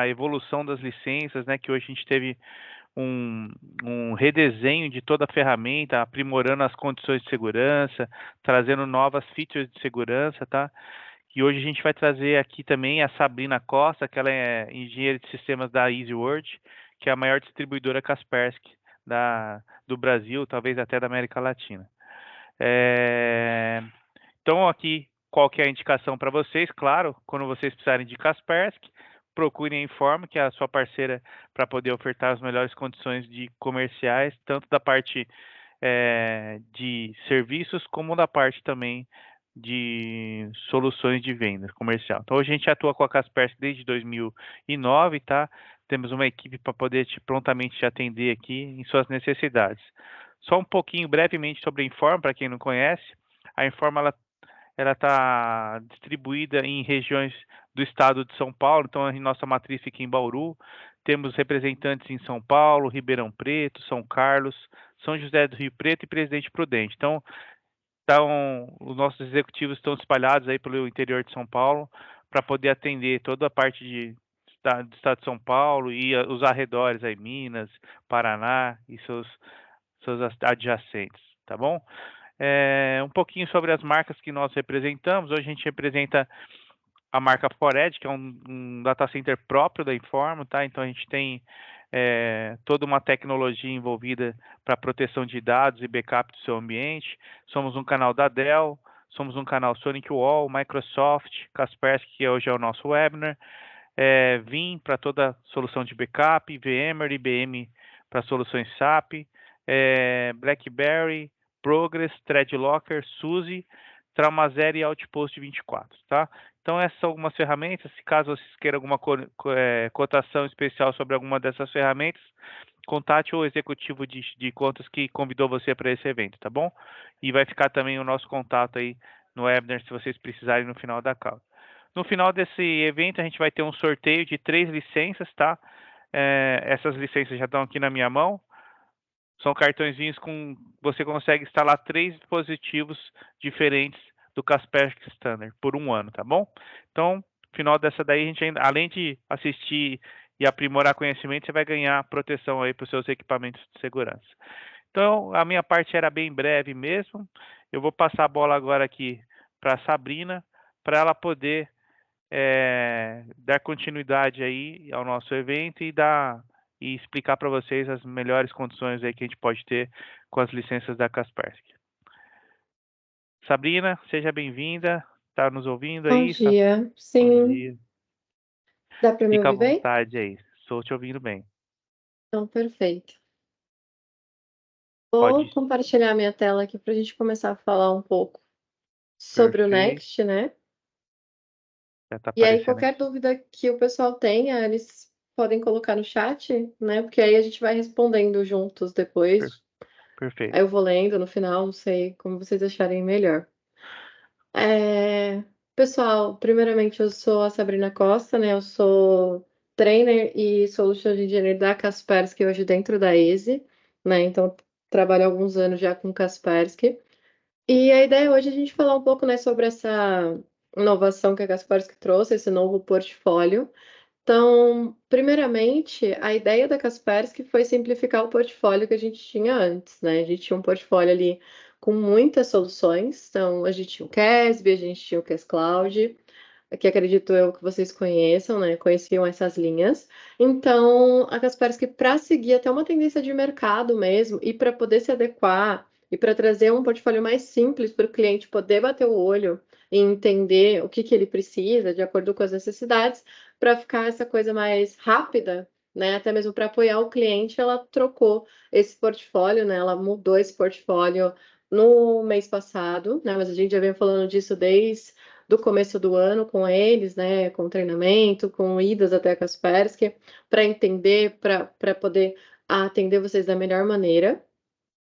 a evolução das licenças, né, que hoje a gente teve um redesenho de toda a ferramenta, aprimorando as condições de segurança, trazendo novas features de segurança, tá? E hoje a gente vai trazer aqui também a Sabrina Costa, que ela é engenheira de sistemas da EasyWord, que é a maior distribuidora Kaspersky do Brasil, talvez até da América Latina. Então aqui, qual que é a indicação para vocês? Claro, quando vocês precisarem de Kaspersky, procurem a Informa, que é a sua parceira, para poder ofertar as melhores condições de comerciais, tanto da parte de serviços, como da parte também de soluções de venda comercial. Então, hoje a gente atua com a Kaspersky desde 2009, tá? Temos uma equipe para poder prontamente te atender aqui em suas necessidades. Só um pouquinho, brevemente, sobre a Informa, para quem não conhece. A Informa, ela está distribuída em regiões do estado de São Paulo, então a nossa matriz fica em Bauru. Temos representantes em São Paulo, Ribeirão Preto, São Carlos, São José do Rio Preto e Presidente Prudente. Então, os nossos executivos estão espalhados aí pelo interior de São Paulo para poder atender toda a parte do estado de São Paulo e os arredores aí, Minas, Paraná e seus adjacentes, tá bom? Um pouquinho sobre as marcas que nós representamos. Hoje a gente representa a marca Fored, que é um data center próprio da Informa, tá? Então a gente tem toda uma tecnologia envolvida para proteção de dados e backup do seu ambiente. Somos um canal da Dell, somos um canal SonicWall, Microsoft, Kaspersky, que hoje é o nosso webinar, Vim para toda solução de backup, VMware, IBM para soluções SAP, BlackBerry, Progress, ThreadLocker, SUSE, Traumazero e Outpost 24, tá? Então, essas são algumas ferramentas. Se caso vocês queiram alguma cotação especial sobre alguma dessas ferramentas, contate o executivo de contas que convidou você para esse evento, tá bom? E vai ficar também o nosso contato aí no webinar, se vocês precisarem, no final da call. No final desse evento, a gente vai ter um sorteio de 3 licenças, tá? Essas licenças já estão aqui na minha mão. São cartõezinhos você consegue instalar 3 dispositivos diferentes do Kaspersky Standard por 1 ano, tá bom? Então, no final dessa daí, a gente ainda, além de assistir e aprimorar conhecimento, você vai ganhar proteção aí para os seus equipamentos de segurança. Então, a minha parte era bem breve mesmo. Eu vou passar a bola agora aqui para a Sabrina, para ela poder dar continuidade aí ao nosso evento e explicar para vocês as melhores condições aí que a gente pode ter com as licenças da Kaspersky. Sabrina, seja bem-vinda. Está nos ouvindo Bom aí? dia, Bom sim. dia. Dá para me Fica à ouvir bem? vontade aí. Estou te ouvindo bem. Então, perfeito. Pode. Vou compartilhar minha tela aqui para a gente começar a falar um pouco sobre o Perfeito. Next, né? Já está E aí, aparecendo qualquer aqui. dúvida que o pessoal tenha, eles podem colocar no chat, né? Porque aí a gente vai respondendo juntos depois. Aí Perfeito. eu vou lendo no final, não sei como vocês acharem melhor. Pessoal, primeiramente eu sou a Sabrina Costa, né? Eu sou trainer e solution engineer da Kaspersky hoje dentro da ESE, né? Então trabalho há alguns anos já com Kaspersky. E a ideia hoje é a gente falar um pouco, né, sobre essa inovação que a Kaspersky trouxe, esse novo portfólio. Então, primeiramente, a ideia da Kaspersky foi simplificar o portfólio que a gente tinha antes, né? A gente tinha um portfólio ali com muitas soluções. Então, a gente tinha o Casb, a gente tinha o Cas Cloud, que acredito eu que vocês conheçam, né? Conheciam essas linhas. Então, a Kaspersky, para seguir até uma tendência de mercado mesmo, e para poder se adequar, e para trazer um portfólio mais simples para o cliente poder bater o olho e entender o que ele precisa, de acordo com as necessidades, para ficar essa coisa mais rápida, né? Até mesmo para apoiar o cliente, ela trocou esse portfólio, né? Ela mudou esse portfólio no mês passado, né? Mas a gente já vem falando disso desde do começo do ano com eles, né? Com treinamento, com idas até a Kaspersky, para entender, para poder atender vocês da melhor maneira.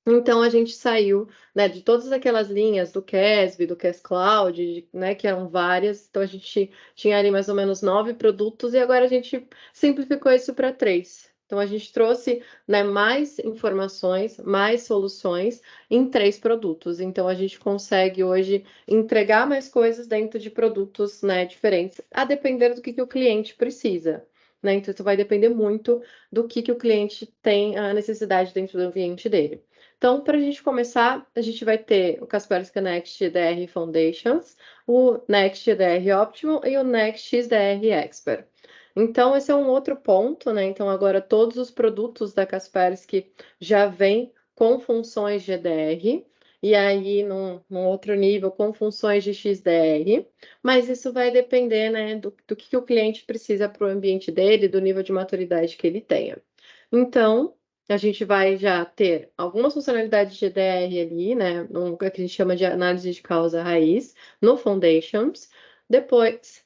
Então a gente saiu, né, de todas aquelas linhas do Casb, do Cas Cloud, né, que eram várias. Então a gente tinha ali mais ou menos 9 produtos e agora a gente simplificou isso para 3. Então a gente trouxe, né, mais informações, mais soluções em 3 produtos. Então a gente consegue hoje entregar mais coisas dentro de produtos, né, diferentes, a depender do que o cliente precisa. né? Então, isso vai depender muito do que o cliente tem a necessidade dentro do ambiente dele. Então, para a gente começar, a gente vai ter o Kaspersky Next XDR Foundations, o Next XDR Optimum e o Next XDR Expert. Então, esse é um outro ponto, né? Então, agora todos os produtos da Kaspersky já vêm com funções GDR, e aí num outro nível com funções de XDR, mas isso vai depender, né, do que o cliente precisa para o ambiente dele, do nível de maturidade que ele tenha. Então, a gente vai já ter algumas funcionalidades de GDR ali, né, no que a gente chama de análise de causa raiz, no Foundations. Depois,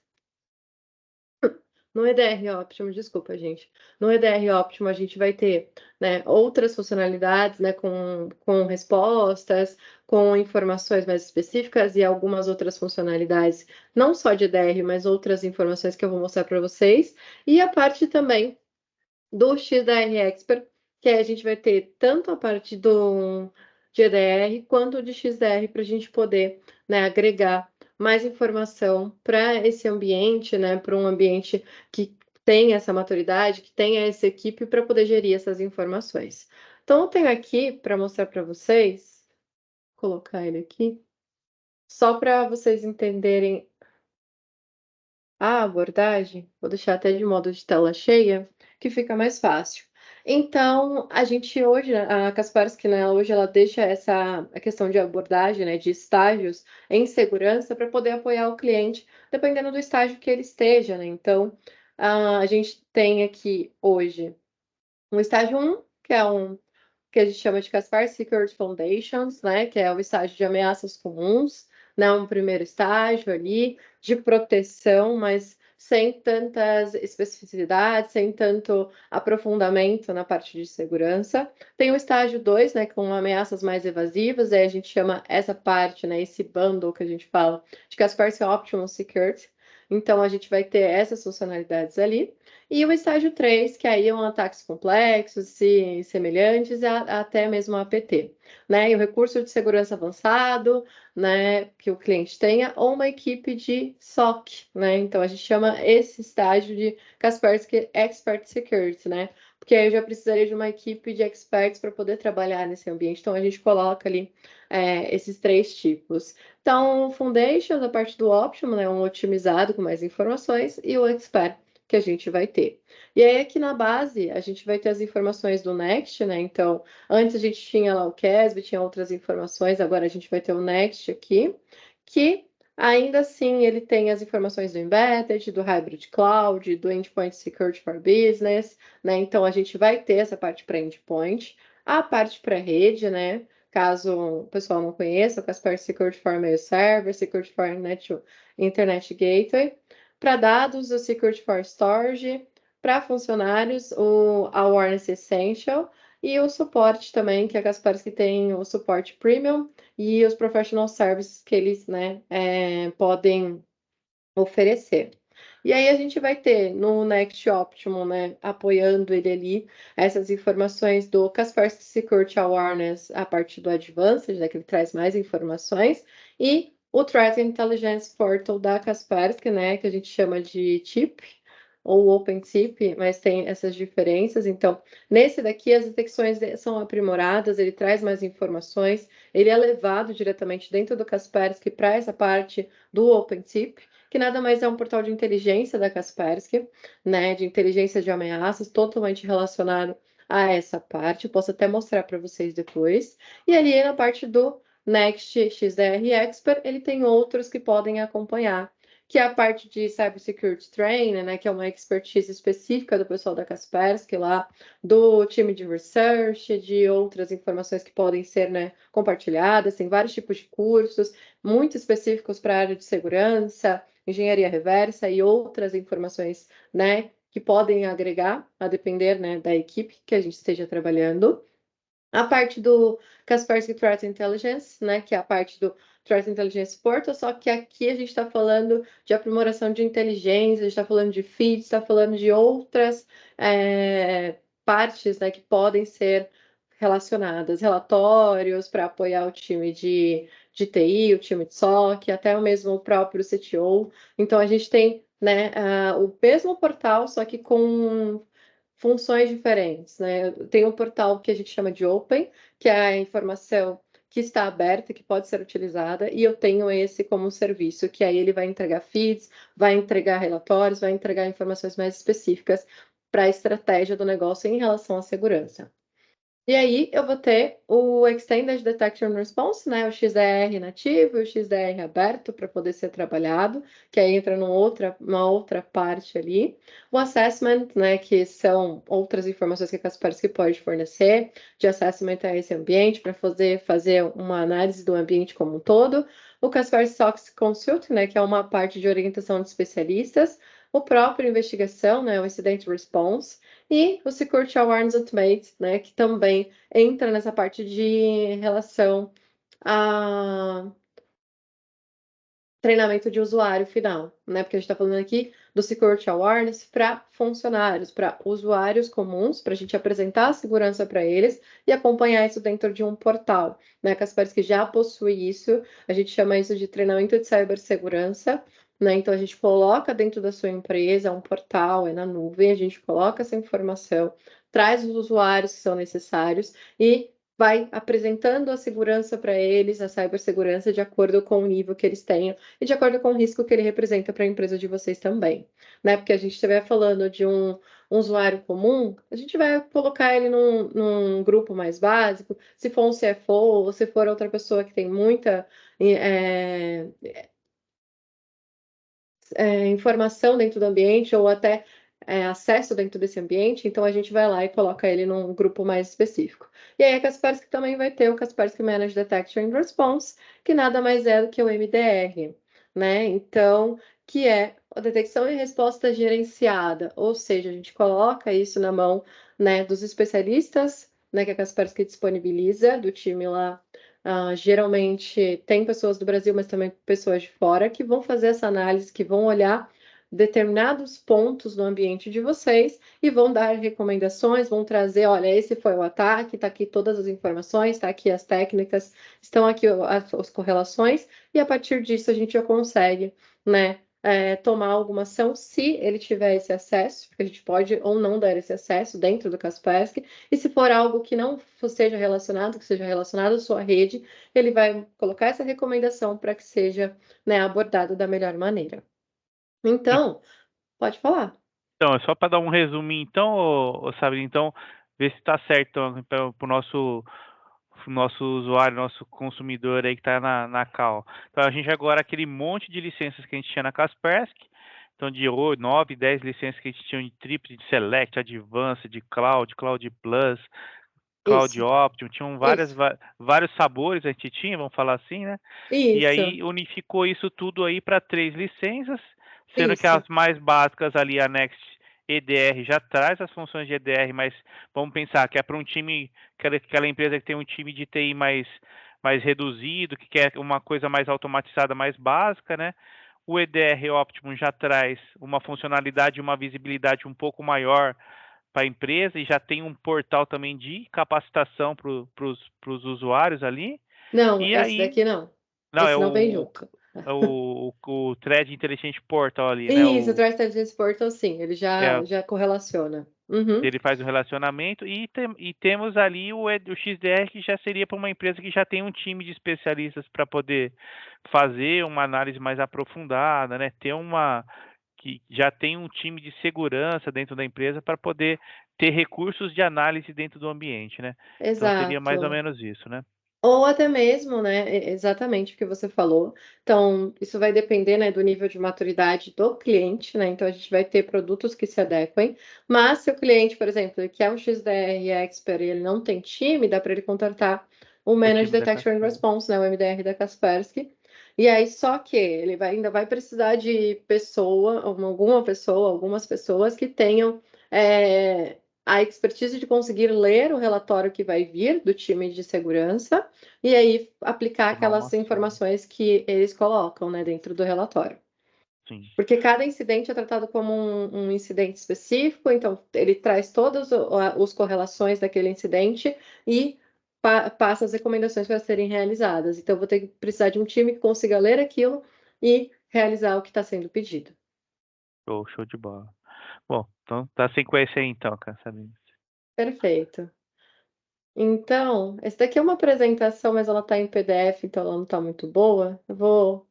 no EDR Optimo, desculpa, gente. No EDR Optimo, a gente vai ter, né, outras funcionalidades, né, com respostas, com informações mais específicas e algumas outras funcionalidades, não só de EDR, mas outras informações que eu vou mostrar para vocês. E a parte também do XDR Expert, que aí a gente vai ter tanto a parte de EDR quanto de XDR para a gente poder, né, agregar mais informação para esse ambiente, né, para um ambiente que tem essa maturidade, que tenha essa equipe para poder gerir essas informações. Então, eu tenho aqui para mostrar para vocês, vou colocar ele aqui, só para vocês entenderem a abordagem, vou deixar até de modo de tela cheia, que fica mais fácil. Então, a gente hoje, a Kaspersky, né, hoje ela deixa a questão de abordagem, né, de estágios em segurança para poder apoiar o cliente, dependendo do estágio que ele esteja, né? Então, a gente tem aqui hoje um estágio 1, que é um que a gente chama de Kaspersky Security Foundations, né, que é o estágio de ameaças comuns, né, um primeiro estágio ali de proteção, mas sem tantas especificidades, sem tanto aprofundamento na parte de segurança. Tem o estágio 2, né, com ameaças mais evasivas, aí a gente chama essa parte, né, esse bundle que a gente fala de Kaspersky Optimum Security. Então, a gente vai ter essas funcionalidades ali. E o estágio 3, que aí são ataques complexos e semelhantes, até mesmo a APT, né? E o recurso de segurança avançado, né, que o cliente tenha, ou uma equipe de SOC, né? Então, a gente chama esse estágio de Kaspersky Expert Security, né? Porque aí eu já precisaria de uma equipe de experts para poder trabalhar nesse ambiente. Então, a gente coloca ali esses 3 tipos. Então, o Foundation, a parte do Optimum, né, um otimizado com mais informações, e o Expert, que a gente vai ter. E aí, aqui na base, a gente vai ter as informações do Next, né? Então, antes a gente tinha lá o CASB, tinha outras informações, agora a gente vai ter o Next aqui, que ainda assim ele tem as informações do Embedded, do Hybrid Cloud, do Endpoint Security for Business, né? Então, a gente vai ter essa parte para endpoint, a parte para rede, né? Caso o pessoal não conheça, o Kaspersky Security for Mail Server, Security for Internet Gateway. Para dados, o Security for Storage. Para funcionários, o Awareness Essential. E o suporte também, que a Kaspersky tem o suporte premium e os professional services que eles, né, podem oferecer. E aí a gente vai ter no Next Optimum, né, apoiando ele ali, essas informações do Kaspersky Security Awareness a partir do Advanced, né, que ele traz mais informações, e o Threat Intelligence Portal da Kaspersky, né, que a gente chama de TIP, ou OpenTIP, mas tem essas diferenças. Então, nesse daqui, as detecções são aprimoradas, ele traz mais informações, ele é levado diretamente dentro do Kaspersky para essa parte do OpenTIP, que nada mais é um portal de inteligência da Kaspersky, né, de inteligência de ameaças, totalmente relacionado a essa parte. Eu posso até mostrar para vocês depois. E ali na parte do Next XDR Expert, ele tem outros que podem acompanhar, que é a parte de Cybersecurity Training, né, que é uma expertise específica do pessoal da Kaspersky lá, do time de research, de outras informações que podem ser, né, compartilhadas, tem vários tipos de cursos, muito específicos para a área de segurança, engenharia reversa e outras informações, né, que podem agregar, a depender, né, da equipe que a gente esteja trabalhando. A parte do Kaspersky Threat Intelligence, né, que é a parte do Threat Intelligence Portal, só que aqui a gente está falando de aprimoração de inteligência, a gente está falando de feeds, está falando de outras partes, né, que podem ser relacionadas, relatórios para apoiar o time de TI, o time de SOC, até mesmo o próprio CTO. Então, a gente tem né, o mesmo portal, só que com funções diferentes, né? Tem um portal que a gente chama de Open, que é a informação que está aberta, que pode ser utilizada, e eu tenho esse como um serviço, que aí ele vai entregar feeds, vai entregar relatórios, vai entregar informações mais específicas para a estratégia do negócio em relação à segurança. E aí eu vou ter o Extended Detection and Response, né? O XDR nativo e o XDR aberto para poder ser trabalhado, que aí entra uma outra parte ali. O Assessment, né? Que são outras informações que a Kaspersky pode fornecer de assessment a esse ambiente para fazer uma análise do ambiente como um todo. O Kaspersky SOC Consult, né? Que é uma parte de orientação de especialistas. O próprio investigação, né? O Incident Response e o Security Awareness Automate, né, que também entra nessa parte de relação a treinamento de usuário final, né? Porque a gente está falando aqui do Security Awareness para funcionários, para usuários comuns, para a gente apresentar a segurança para eles e acompanhar isso dentro de um portal, né? A Kaspersky já possui isso, a gente chama isso de treinamento de cibersegurança, né? Então a gente coloca dentro da sua empresa um portal, é na nuvem, a gente coloca essa informação, traz os usuários que são necessários e vai apresentando a segurança para eles, a cibersegurança, de acordo com o nível que eles tenham e de acordo com o risco que ele representa para a empresa de vocês também, né? Porque a gente estiver falando de um usuário comum, a gente vai colocar ele num grupo mais básico. Se for um CFO ou se for outra pessoa que tem muita informação dentro do ambiente ou até acesso dentro desse ambiente, então a gente vai lá e coloca ele num grupo mais específico. E aí a Kaspersky também vai ter o Kaspersky Managed Detection and Response, que nada mais é do que o MDR, né? Então, que é a detecção e resposta gerenciada, ou seja, a gente coloca isso na mão, né, dos especialistas, né, que a Kaspersky disponibiliza, do time lá. Geralmente tem pessoas do Brasil, mas também pessoas de fora que vão fazer essa análise, que vão olhar determinados pontos no ambiente de vocês e vão dar recomendações, vão trazer, olha, esse foi o ataque, está aqui todas as informações, está aqui as técnicas, estão aqui as correlações, e a partir disso a gente já consegue, né, tomar alguma ação se ele tiver esse acesso, porque a gente pode ou não dar esse acesso dentro do Kaspersky, e se for algo que não seja relacionado, que seja relacionado à sua rede, ele vai colocar essa recomendação para que seja, né, abordado da melhor maneira. Então, pode falar. Então, é só para dar um resumo, então, Sabrina, então, ver se está certo então, para o nosso usuário, nosso consumidor aí que está na Cal. Então, a gente agora, aquele monte de licenças que a gente tinha na Kaspersky, então de 9, 10 licenças que a gente tinha de Triplet, de Select, Advanced, de Cloud, Cloud Plus, Cloud Isso, Optimum, tinham isso, vários sabores a gente tinha, vamos falar assim, né? E isso, aí unificou isso tudo aí para 3 licenças, sendo que isso. as mais básicas ali, a Next EDR já traz as funções de EDR, mas vamos pensar que é para um time, aquela empresa que tem um time de TI mais reduzido, que quer uma coisa mais automatizada, mais básica, né? O EDR Optimum já traz uma funcionalidade e uma visibilidade um pouco maior para a empresa e já tem um portal também de capacitação para os usuários ali. Não, E esse aí, daqui não. não, é Esse não vem junto. o Thread Intelligent Portal ali, né? Isso, o Threat Intelligence Portal, sim, ele É, já correlaciona. Uhum. ele faz o relacionamento e temos ali o XDR que já seria para uma empresa que já tem um time de especialistas para poder fazer uma análise mais aprofundada, né? Que já tem um time de segurança dentro da empresa para poder ter recursos de análise dentro do ambiente, né? Então seria mais ou Exato. menos isso, né? Ou até mesmo, né, exatamente o que você falou. Então, isso vai depender, né, do nível de maturidade do cliente, né? Então, a gente vai ter produtos que se adequem. Mas se o cliente, por exemplo, ele quer um XDR Expert e ele não tem time, dá para ele contratar o O Managed time da Detection and Casper. Response, né, o MDR da Kaspersky. E aí, só que ainda vai precisar de algumas pessoas que tenham a expertise de conseguir ler o relatório que vai vir do time de segurança e aí aplicar Tomar uma aquelas ação. informações que eles colocam, né, dentro do relatório. Sim. Porque cada incidente é tratado como um incidente específico, então ele traz todas as correlações daquele incidente e passa as recomendações para serem realizadas. Então, eu vou ter que precisar de um time que consiga ler aquilo e realizar o que está sendo pedido. Show de bola. Bom, então tá sem conhecer aí então, cara, Sabrina. Perfeito. Então, essa daqui é uma apresentação, mas ela está em PDF, então ela não está muito boa. Eu vou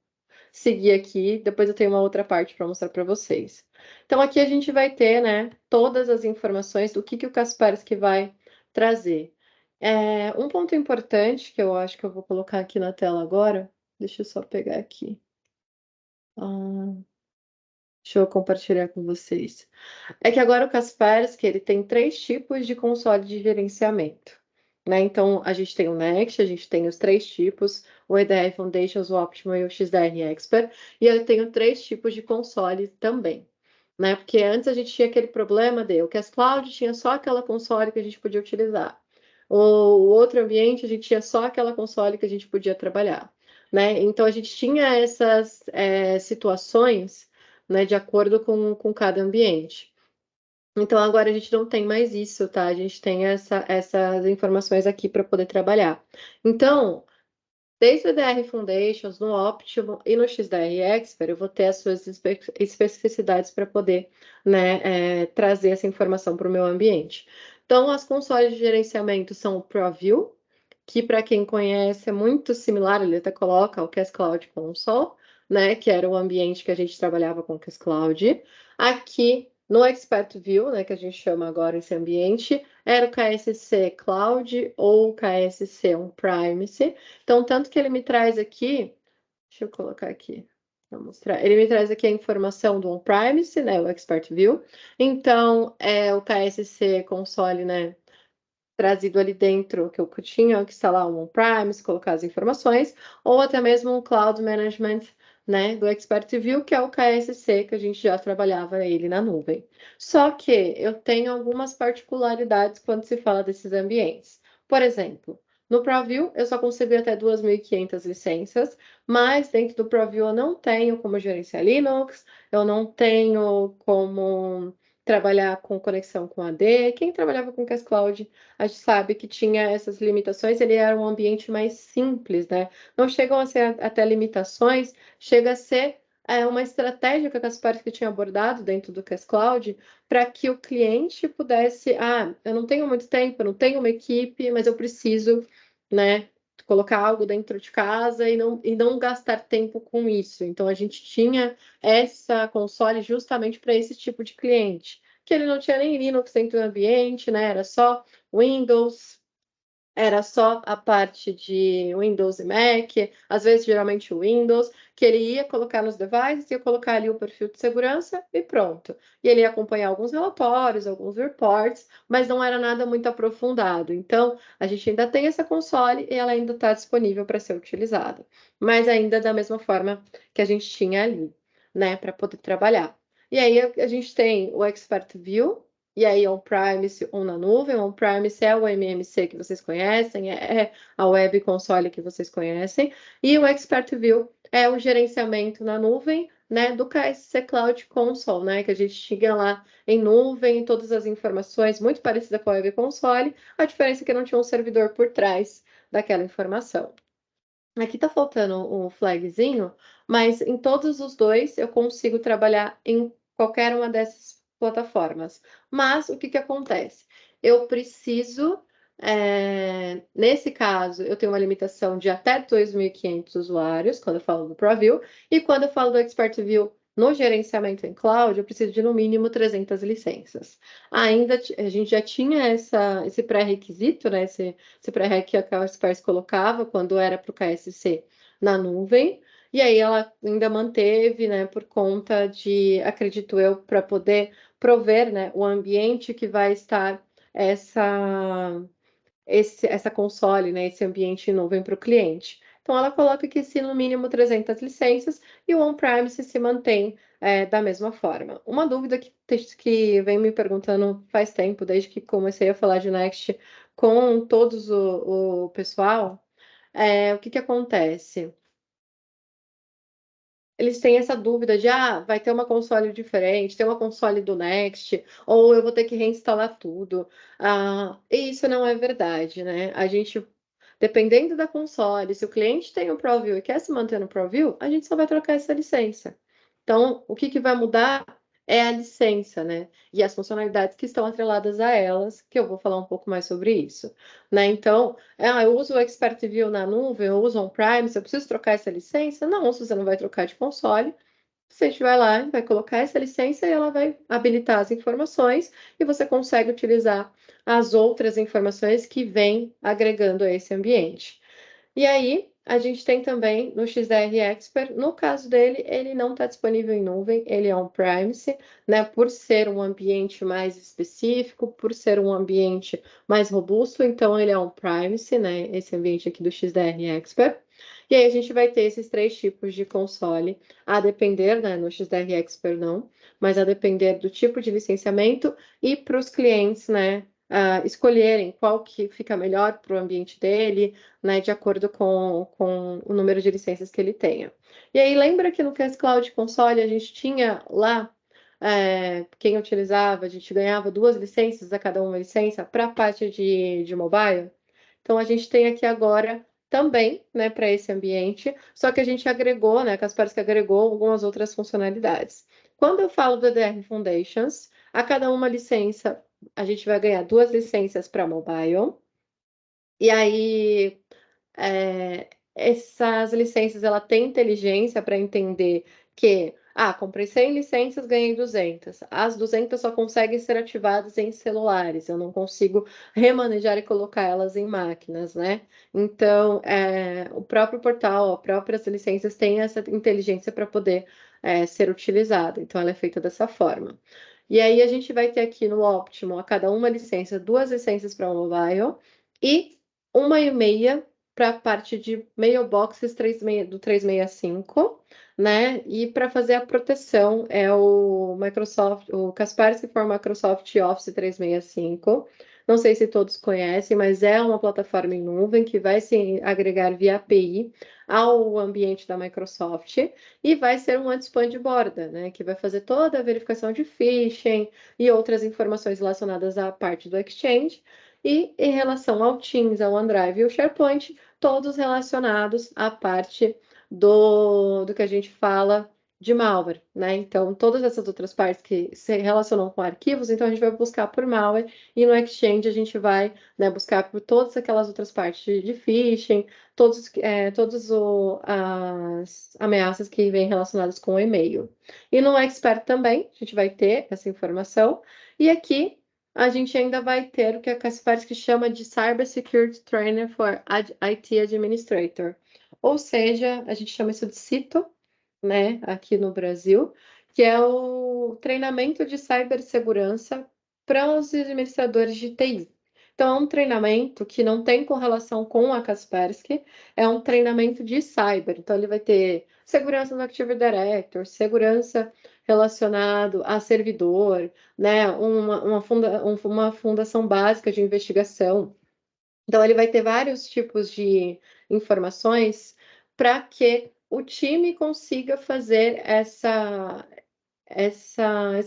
seguir aqui, depois eu tenho uma outra parte para mostrar para vocês. Então, aqui a gente vai ter, né, todas as informações do que o Kaspersky vai trazer. Um ponto importante que eu acho que eu vou colocar aqui na tela agora, deixa eu só pegar aqui. Deixa eu compartilhar com vocês. É que agora o Kaspersky ele tem 3 tipos de console de gerenciamento, né? Então a gente tem o Next, a gente tem os 3 tipos, o EDR Foundations, o Optima e o XDR Expert, e eu tenho 3 tipos de console também, né? Porque antes a gente tinha aquele problema de o Cas Cloud tinha só aquela console que a gente podia utilizar. O outro ambiente a gente tinha só aquela console que a gente podia trabalhar, né? Então a gente tinha essas situações, né, de acordo com cada ambiente. Então, agora a gente não tem mais isso, tá? A gente tem essas informações aqui para poder trabalhar. Então, desde o DR Foundations, no Optimum e no XDR Expert, eu vou ter as suas especificidades para poder, né, trazer essa informação para o meu ambiente. Então, as consoles de gerenciamento são o ProView, que para quem conhece é muito similar, ele até coloca o Cas Cloud Console, né, que era o ambiente que a gente trabalhava com o Cas Cloud. Aqui no Expert View, né, que a gente chama agora esse ambiente, era o KSC Cloud ou KSC On-Premise. Então, tanto que ele me traz aqui, deixa eu colocar aqui para mostrar. Ele me traz aqui a informação do On-Premise, né, o Expert View. Então, é o KSC Console, né, trazido ali dentro, que eu tinha que instalar um on-premise, colocar as informações, ou até mesmo o Cloud Management, né, do Expert View, que é o KSC, que a gente já trabalhava ele na nuvem. Só que eu tenho algumas particularidades quando se fala desses ambientes. Por exemplo, no ProView eu só consigo até 2.500 licenças, mas dentro do ProView eu não tenho como gerenciar Linux, eu não tenho como trabalhar com conexão com AD. Quem trabalhava com Cas Cloud, a gente sabe que tinha essas limitações, ele era um ambiente mais simples, né? Não chegam a ser até limitações, chega a ser uma estratégia que a Kaspersky tinha abordado dentro do Cas Cloud para que o cliente pudesse, eu não tenho muito tempo, eu não tenho uma equipe, mas eu preciso, né, colocar algo dentro de casa e não gastar tempo com isso. Então a gente tinha essa console justamente para esse tipo de cliente, que ele não tinha nem Linux dentro do ambiente, né? Era só Windows, era só a parte de Windows e Mac, às vezes geralmente Windows, que ele ia colocar nos devices, ia colocar ali o perfil de segurança e pronto. E ele ia acompanhar alguns relatórios, alguns reports, mas não era nada muito aprofundado. Então, a gente ainda tem essa console e ela ainda está disponível para ser utilizada, mas ainda da mesma forma que a gente tinha ali, né, para poder trabalhar. E aí a gente tem o Expert View, e aí on-premise ou na nuvem. On-premise é o MMC que vocês conhecem, é a web console que vocês conhecem, e o Expert View é o gerenciamento na nuvem, né, do KSC Cloud Console, né, que a gente tinha lá em nuvem, todas as informações, muito parecida com a web console, a diferença é que não tinha um servidor por trás daquela informação. Aqui tá faltando um flagzinho, mas em todos os dois eu consigo trabalhar em qualquer uma dessas plataformas. Mas o que que acontece? Eu preciso, nesse caso, eu tenho uma limitação de até 2.500 usuários, quando eu falo do ProView, e quando eu falo do Expert View no gerenciamento em cloud, eu preciso de no mínimo 300 licenças. Ainda a gente já tinha esse pré-requisito, né? Esse pré-req que a Kaspersky colocava quando era para o KSC na nuvem, e aí ela ainda manteve, né, por conta de, acredito eu, para poder prover, né, o ambiente que vai estar essa console, né, esse ambiente em nuvem para o cliente. Então, ela coloca que se no mínimo 300 licenças e o on-premise se mantém da mesma forma. Uma dúvida que vem me perguntando faz tempo, desde que comecei a falar de Next com todos o pessoal, o que acontece? Eles têm essa dúvida de, vai ter uma console diferente, tem uma console do Next, ou eu vou ter que reinstalar tudo. E isso não é verdade, né? A gente, dependendo da console, se o cliente tem o ProView e quer se manter no ProView, a gente só vai trocar essa licença. Então, o que vai mudar é a licença, né? E as funcionalidades que estão atreladas a elas, que eu vou falar um pouco mais sobre isso, né? Então, eu uso o Expert View na nuvem, eu uso on-prime, se eu preciso trocar essa licença? Não, se você não vai trocar de console, a gente vai lá, vai colocar essa licença e ela vai habilitar as informações e você consegue utilizar as outras informações que vêm agregando a esse ambiente. E aí, a gente tem também no XDR Expert, no caso dele, ele não está disponível em nuvem, ele é on-premise, né? Por ser um ambiente mais específico, por ser um ambiente mais robusto, então ele é on-premise, né? Esse ambiente aqui do XDR Expert. E aí a gente vai ter esses três tipos de console, a depender, né? No XDR Expert não, mas a depender do tipo de licenciamento e para os clientes, né? Escolherem qual que fica melhor para o ambiente dele, né, de acordo com o número de licenças que ele tenha. E aí, lembra que no CAS Cloud Console a gente tinha lá, quem utilizava, a gente ganhava 2 licenças, a cada uma licença, para a parte de mobile? Então, a gente tem aqui agora também, né, para esse ambiente, só que a gente agregou, né, a Kaspersky agregou algumas outras funcionalidades. Quando eu falo do EDR Foundations, a cada uma licença, a gente vai ganhar 2 licenças para mobile, e aí essas licenças, ela tem inteligência para entender que, comprei 100 licenças, ganhei 200. As 200 só conseguem ser ativadas em celulares, eu não consigo remanejar e colocar elas em máquinas, né? Então, o próprio portal, as próprias licenças têm essa inteligência para poder ser utilizada. Então, ela é feita dessa forma. E aí, a gente vai ter aqui no Optimum, a cada uma licença, 2 licenças para mobile e 1,5 para a parte de mailboxes do 365, né? E para fazer a proteção é o Microsoft, o Kaspersky for Microsoft Office 365. Não sei se todos conhecem, mas é uma plataforma em nuvem que vai se agregar via API ao ambiente da Microsoft e vai ser um anti-spam de borda, né? Que vai fazer toda a verificação de phishing e outras informações relacionadas à parte do Exchange. E em relação ao Teams, ao OneDrive e ao SharePoint, todos relacionados à parte do que a gente fala de malware, né? Então, todas essas outras partes que se relacionam com arquivos, então a gente vai buscar por malware e no Exchange a gente vai, né, buscar por todas aquelas outras partes de phishing, todas as ameaças que vêm relacionadas com o e-mail. E no Expert também a gente vai ter essa informação. E aqui a gente ainda vai ter o que a Kaspersky chama de Cyber Security Trainer for IT Administrator. Ou seja, a gente chama isso de CITO, né, aqui no Brasil, que é o treinamento de cibersegurança para os administradores de TI. Então, é um treinamento que não tem correlação com a Kaspersky, é um treinamento de cyber. Então, ele vai ter segurança no Active Directory, segurança relacionado a servidor, né, uma fundação básica de investigação. Então, ele vai ter vários tipos de informações para que o time consiga fazer esse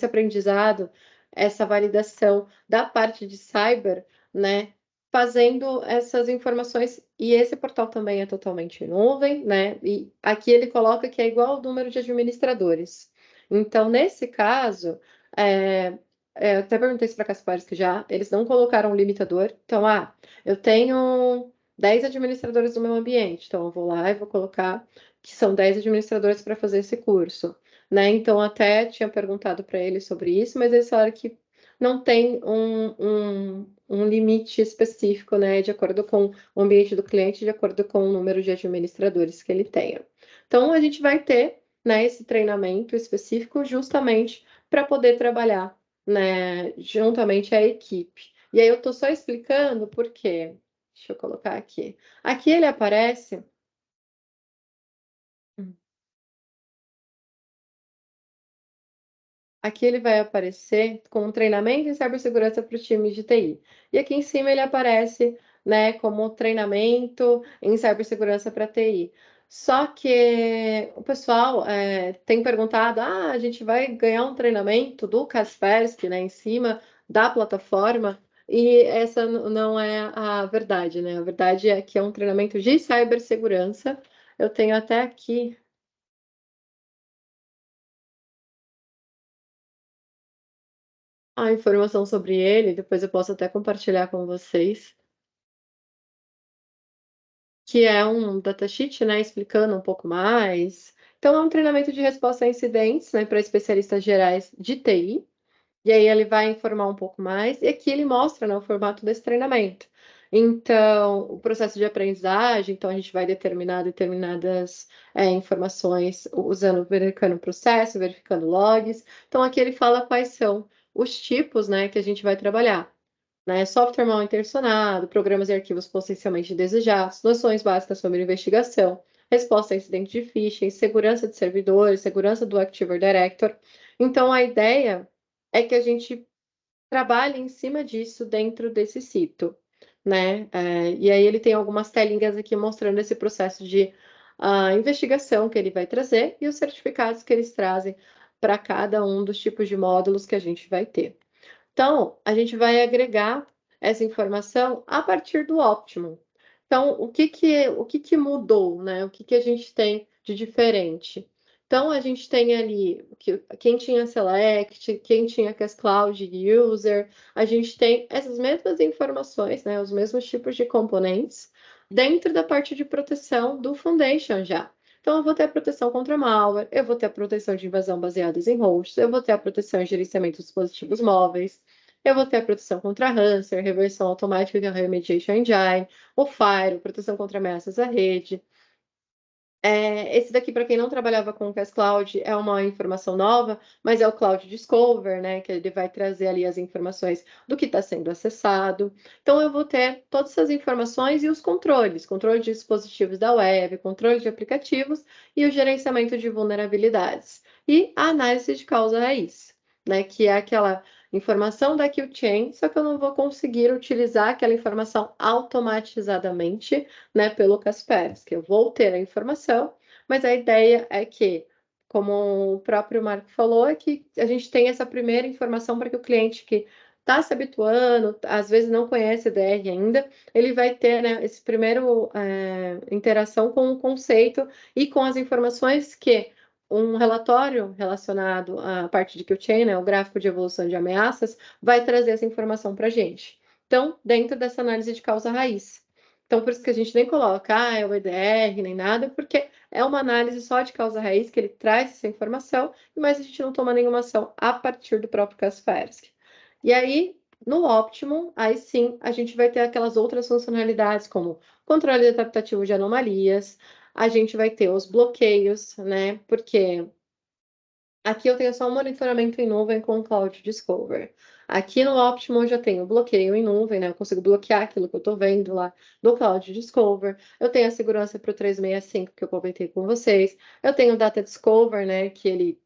aprendizado, essa validação da parte de cyber, né? Fazendo essas informações, e esse portal também é totalmente em nuvem, né? E aqui ele coloca que é igual ao número de administradores. Então, nesse caso, eu até perguntei isso para a Kaspersky já, eles não colocaram um limitador. Então, eu tenho 10 administradores no meu ambiente, então eu vou lá e vou colocar que são 10 administradores para fazer esse curso, né? Então, até tinha perguntado para eles sobre isso, mas eles falaram que não tem um limite específico, né? De acordo com o ambiente do cliente, de acordo com o número de administradores que ele tenha. Então, a gente vai ter, né, esse treinamento específico justamente para poder trabalhar, né, juntamente à equipe. E aí eu estou só explicando por quê. Deixa eu colocar aqui. Aqui ele aparece. Aqui ele vai aparecer com um treinamento em cibersegurança para o time de TI. E aqui em cima ele aparece, né, como treinamento em cibersegurança para TI. Só que o pessoal tem perguntado: a gente vai ganhar um treinamento do Kaspersky, né, em cima da plataforma? E essa não é a verdade, né? A verdade é que é um treinamento de cibersegurança. Eu tenho até aqui. a informação sobre ele, depois eu posso até compartilhar com vocês, que é um datasheet, né, explicando um pouco mais. Então, é um treinamento de resposta a incidentes, né, para especialistas gerais de TI. E aí ele vai informar um pouco mais, e aqui ele mostra, né, o formato desse treinamento. Então, o processo de aprendizagem, então a gente vai determinar determinadas informações usando, verificando o processo, verificando logs. Então, aqui ele fala quais são os tipos, né, que a gente vai trabalhar. Né? Software mal intencionado, programas e arquivos potencialmente desejados, noções básicas sobre investigação, resposta a incidente de phishing, segurança de servidores, segurança do Active Directory. Então, a ideia é que a gente trabalhe em cima disso dentro desse sítio, né? E aí ele tem algumas telinhas aqui mostrando esse processo de investigação que ele vai trazer e os certificados que eles trazem para cada um dos tipos de módulos que a gente vai ter. Então, a gente vai agregar essa informação a partir do Optimum. Então, o que mudou, né? O que a gente tem de diferente? Então, a gente tem ali quem tinha Select, quem tinha Cas Cloud User, a gente tem essas mesmas informações, né? Os mesmos tipos de componentes dentro da parte de proteção do Foundation já. Então, eu vou ter a proteção contra malware, eu vou ter a proteção de invasão baseadas em hosts, eu vou ter a proteção e gerenciamento dos dispositivos móveis, eu vou ter a proteção contra ransomware, reversão automática da Remediation Engine, o Firewall, proteção contra ameaças à rede. Esse daqui, para quem não trabalhava com o CAS Cloud, é uma informação nova, mas é o Cloud Discover, né? Que ele vai trazer ali as informações do que está sendo acessado. Então, eu vou ter todas essas informações e os controles, controle de dispositivos da web, controle de aplicativos e o gerenciamento de vulnerabilidades. E a análise de causa raiz, né? Que é aquela informação da kill chain, só que eu não vou conseguir utilizar aquela informação automatizadamente, né, pelo Kaspersky. Eu vou ter a informação, mas a ideia é que, como o próprio Marco falou, é que a gente tenha essa primeira informação para que o cliente que está se habituando, às vezes não conhece a DR ainda, ele vai ter, né, esse primeiro interação com o conceito e com as informações que um relatório relacionado à parte de Q-Chain, né, o gráfico de evolução de ameaças, vai trazer essa informação para a gente. Então, dentro dessa análise de causa raiz. Então, por isso que a gente nem coloca, é o EDR, nem nada, porque é uma análise só de causa raiz que ele traz essa informação, mas a gente não toma nenhuma ação a partir do próprio Kaspersky. E aí, no Optimum, aí sim, a gente vai ter aquelas outras funcionalidades, como controle adaptativo de anomalias, a gente vai ter os bloqueios, né? Porque aqui eu tenho só um monitoramento em nuvem com o Cloud Discover. Aqui no Optimum eu já tenho bloqueio em nuvem, né? Eu consigo bloquear aquilo que eu estou vendo lá do Cloud Discover. Eu tenho a segurança para o 365 que eu comentei com vocês. Eu tenho o Data Discover, né? Que ele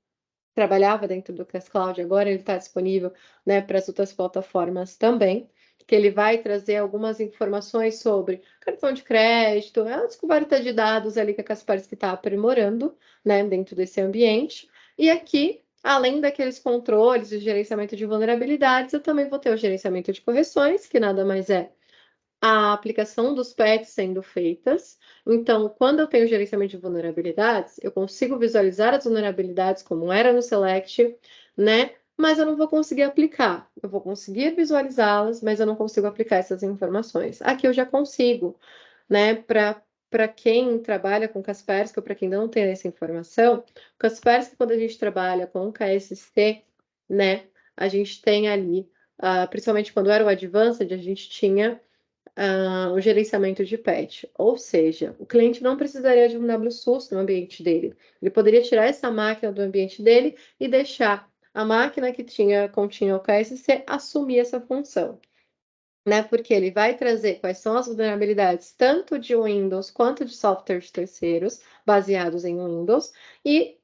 trabalhava dentro do Cas Cloud, agora ele está disponível, né, para as outras plataformas também, que ele vai trazer algumas informações sobre cartão de crédito, é uma descoberta de dados ali que a Kaspersky está aprimorando, né, dentro desse ambiente. E aqui, além daqueles controles de gerenciamento de vulnerabilidades, eu também vou ter o gerenciamento de correções, que nada mais é a aplicação dos patches sendo feitas. Então, quando eu tenho gerenciamento de vulnerabilidades, eu consigo visualizar as vulnerabilidades como era no Select, né? Mas eu não vou conseguir aplicar. Eu vou conseguir visualizá-las, mas eu não consigo aplicar essas informações. Aqui eu já consigo, né? Para quem trabalha com Kaspersky, ou para quem não tem essa informação, Kaspersky, quando a gente trabalha com KSC, né? A gente tem ali, principalmente quando era o Advanced, a gente tinha o gerenciamento de patch. Ou seja, o cliente não precisaria de um WSUS no ambiente dele. Ele poderia tirar essa máquina do ambiente dele e deixar a máquina que continha o KSC assumir essa função. Né? Porque ele vai trazer quais são as vulnerabilidades tanto de Windows quanto de softwares terceiros baseados em Windows e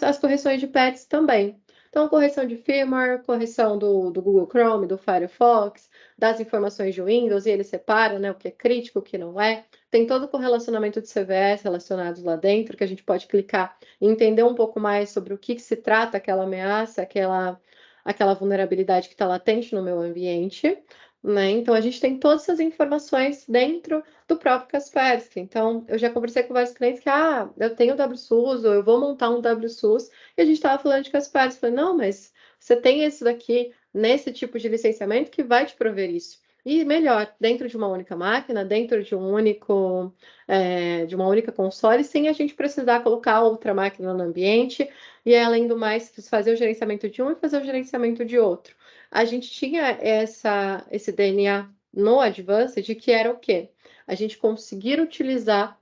as correções de patches também. Então, correção de firmware, correção do Google Chrome, do Firefox, das informações de Windows, e ele separa, né, o que é crítico, o que não é. Tem todo o correlacionamento de CVS relacionados lá dentro, que a gente pode clicar e entender um pouco mais sobre o que se trata aquela ameaça, aquela vulnerabilidade que está latente no meu ambiente. Né? Então, a gente tem todas essas informações dentro do próprio Kaspersky. Então, eu já conversei com vários clientes que, eu tenho WSUS, ou eu vou montar um WSUS, e a gente estava falando de Kaspersky. Falei, não, mas você tem esse daqui, nesse tipo de licenciamento que vai te prover isso. E melhor, dentro de uma única máquina, dentro de de uma única console, sem a gente precisar colocar outra máquina no ambiente e, além do mais, fazer o gerenciamento de um e fazer o gerenciamento de outro. A gente tinha esse DNA no Advanced, que era o quê? A gente conseguir utilizar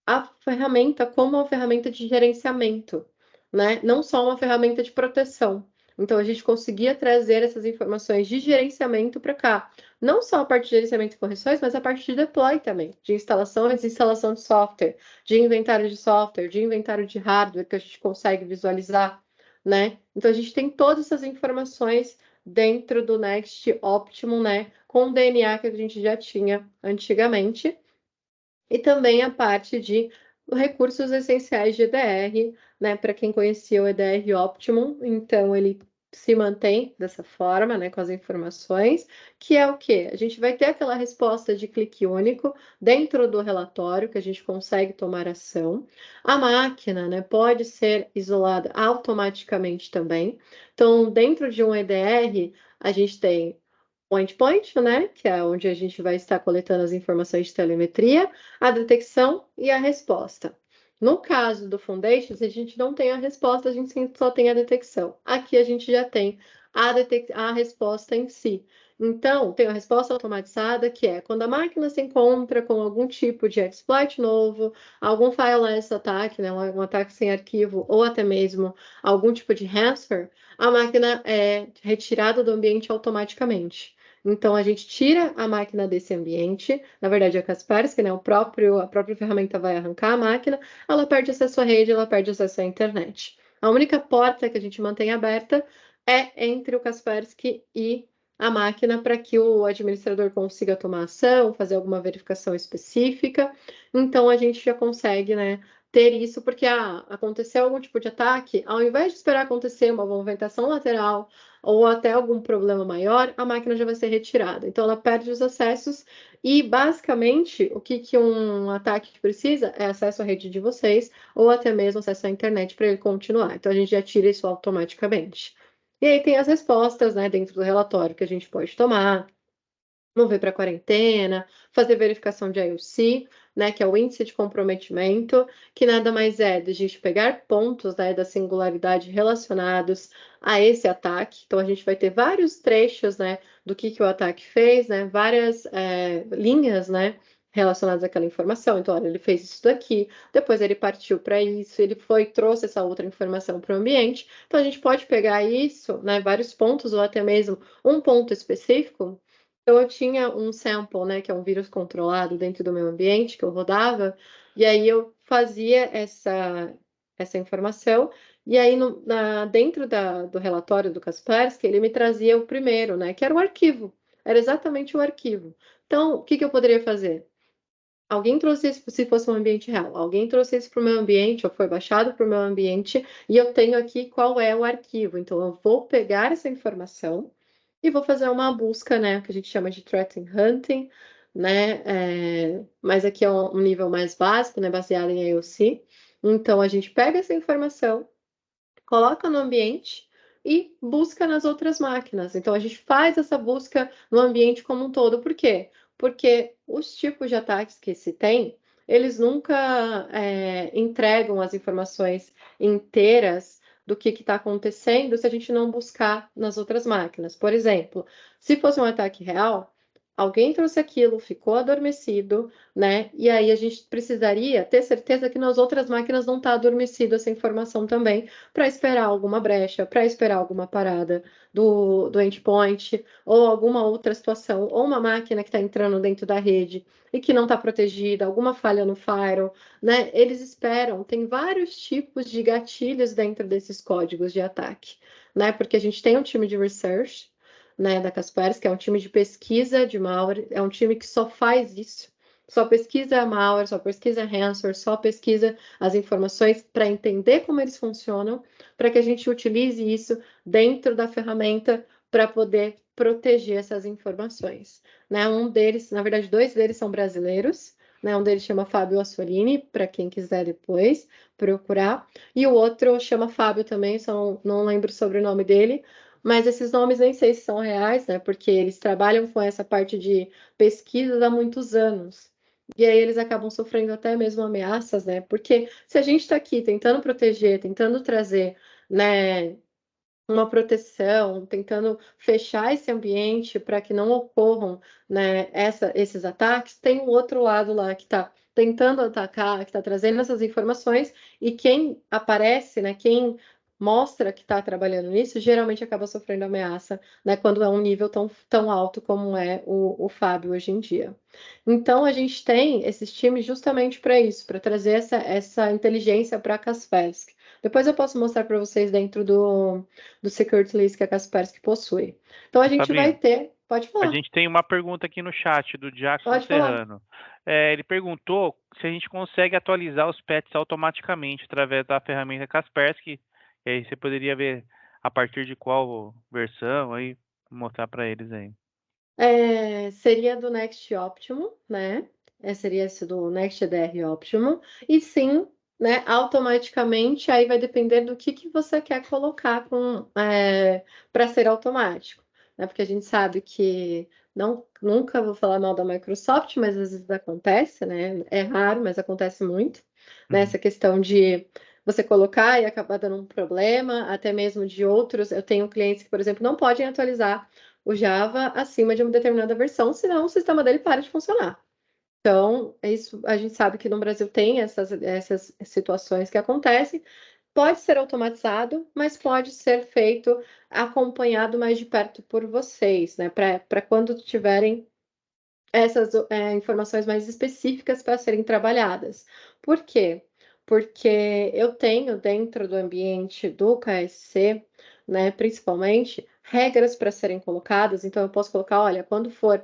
a ferramenta como uma ferramenta de gerenciamento, né? Não só uma ferramenta de proteção. Então, a gente conseguia trazer essas informações de gerenciamento para cá. Não só a parte de gerenciamento e correções, mas a parte de deploy também, de instalação e desinstalação de software, de inventário de software, de inventário de hardware, que a gente consegue visualizar, né? Então, a gente tem todas essas informações dentro do Next Optimum, né? Com o DNA que a gente já tinha antigamente e também a parte de recursos essenciais de EDR, né? Para quem conhecia o EDR Optimum, então ele se mantém dessa forma, né? Com as informações, que é o quê? A gente vai ter aquela resposta de clique único dentro do relatório que a gente consegue tomar ação. A máquina, né? Pode ser isolada automaticamente também. Então, dentro de um EDR, a gente tem o endpoint, né, que é onde a gente vai estar coletando as informações de telemetria, a detecção e a resposta. No caso do Foundations, a gente não tem a resposta, a gente só tem a detecção. Aqui a gente já tem a resposta em si. Então, tem a resposta automatizada, que é quando a máquina se encontra com algum tipo de exploit novo, algum fileless ataque, né, um ataque sem arquivo, ou até mesmo algum tipo de ransomware, a máquina é retirada do ambiente automaticamente. Então, a gente tira a máquina desse ambiente, na verdade, a Kaspersky, né, a própria ferramenta vai arrancar a máquina, ela perde acesso à rede, ela perde acesso à internet. A única porta que a gente mantém aberta é entre o Kaspersky e a máquina para que o administrador consiga tomar ação, fazer alguma verificação específica. Então, a gente já consegue, né, ter isso, porque aconteceu algum tipo de ataque, ao invés de esperar acontecer uma movimentação lateral, ou até algum problema maior, a máquina já vai ser retirada. Então, ela perde os acessos e, basicamente, o que um ataque precisa é acesso à rede de vocês ou até mesmo acesso à internet para ele continuar. Então, a gente já tira isso automaticamente. E aí tem as respostas, né, dentro do relatório que a gente pode tomar, mover para quarentena, fazer verificação de IOC, né, que é o índice de comprometimento, que nada mais é de a gente pegar pontos, né, da singularidade relacionados a esse ataque. Então, a gente vai ter vários trechos, né, do que o ataque fez, né, várias linhas, né, relacionadas àquela informação. Então, olha, ele fez isso daqui, depois ele partiu para isso, ele trouxe essa outra informação para o ambiente. Então, a gente pode pegar isso, né, vários pontos, ou até mesmo um ponto específico. Então, eu tinha um sample, né, que é um vírus controlado dentro do meu ambiente, que eu rodava, e aí eu fazia essa informação, e aí dentro do relatório do Kaspersky, ele me trazia o primeiro, né, que era o arquivo, era exatamente o arquivo. Então, o que eu poderia fazer? Alguém trouxe isso, se fosse um ambiente real, alguém trouxe isso para o meu ambiente, ou foi baixado para o meu ambiente, e eu tenho aqui qual é o arquivo. Então, eu vou pegar essa informação e vou fazer uma busca, né, que a gente chama de threat hunting, né, mas aqui é um nível mais básico, né, baseado em IOC. Então, a gente pega essa informação, coloca no ambiente e busca nas outras máquinas. Então, a gente faz essa busca no ambiente como um todo. Por quê? Porque os tipos de ataques que se tem, eles nunca entregam as informações inteiras do que está acontecendo se a gente não buscar nas outras máquinas. Por exemplo, se fosse um ataque real, alguém trouxe aquilo, ficou adormecido, né? E aí a gente precisaria ter certeza que nas outras máquinas não está adormecido essa informação também, para esperar alguma brecha, para esperar alguma parada do endpoint, ou alguma outra situação, ou uma máquina que está entrando dentro da rede e que não está protegida, alguma falha no firewall, né? Eles esperam, tem vários tipos de gatilhos dentro desses códigos de ataque, né? Porque a gente tem um time de research, né, da Kaspersky, que é um time de pesquisa de malware, é um time que só faz isso, só pesquisa malware, só pesquisa ransomware, só pesquisa as informações para entender como eles funcionam, para que a gente utilize isso dentro da ferramenta para poder proteger essas informações. Né? Um deles, na verdade, dois deles são brasileiros, né? Um deles chama Fábio Assolini, para quem quiser depois procurar, e o outro chama Fábio também, só não lembro sobre o sobrenome dele, mas esses nomes nem sei se são reais, né? Porque eles trabalham com essa parte de pesquisa há muitos anos. E aí eles acabam sofrendo até mesmo ameaças, né? Porque se a gente está aqui tentando proteger, tentando trazer, né, uma proteção, tentando fechar esse ambiente para que não ocorram, né, esses ataques, tem um outro lado lá que está tentando atacar, que está trazendo essas informações, e quem aparece, né, quem mostra que está trabalhando nisso, geralmente acaba sofrendo ameaça, né, quando é um nível tão alto como é o Fábio hoje em dia. Então, a gente tem esses times justamente para isso, para trazer essa inteligência para a Kaspersky. Depois eu posso mostrar para vocês dentro do security list que a Kaspersky possui. Então a gente vai Sabrina, ter. Pode a falar, gente tem uma pergunta aqui no chat do Jackson pode falar. Serrano. Ele perguntou se a gente consegue atualizar os pets automaticamente através da ferramenta Kaspersky. E aí você poderia ver a partir de qual versão aí, mostrar para eles aí. Seria do Next Optimum, né? Seria esse do Next DR Optimum. E sim, né, automaticamente, aí vai depender do que você quer colocar para ser automático. Né? Porque a gente sabe que nunca vou falar mal da Microsoft, mas às vezes acontece, né? É raro, mas acontece muito. Né? Uhum. Essa questão de você colocar e acabar dando um problema, até mesmo de outros. Eu tenho clientes que, por exemplo, não podem atualizar o Java acima de uma determinada versão, senão o sistema dele para de funcionar. Então, é isso, a gente sabe que no Brasil tem essas situações que acontecem. Pode ser automatizado, mas pode ser feito acompanhado mais de perto por vocês, né? Para quando tiverem essas informações mais específicas para serem trabalhadas. Por quê? Porque eu tenho dentro do ambiente do KSC, né, principalmente, regras para serem colocadas. Então, eu posso colocar, olha, quando for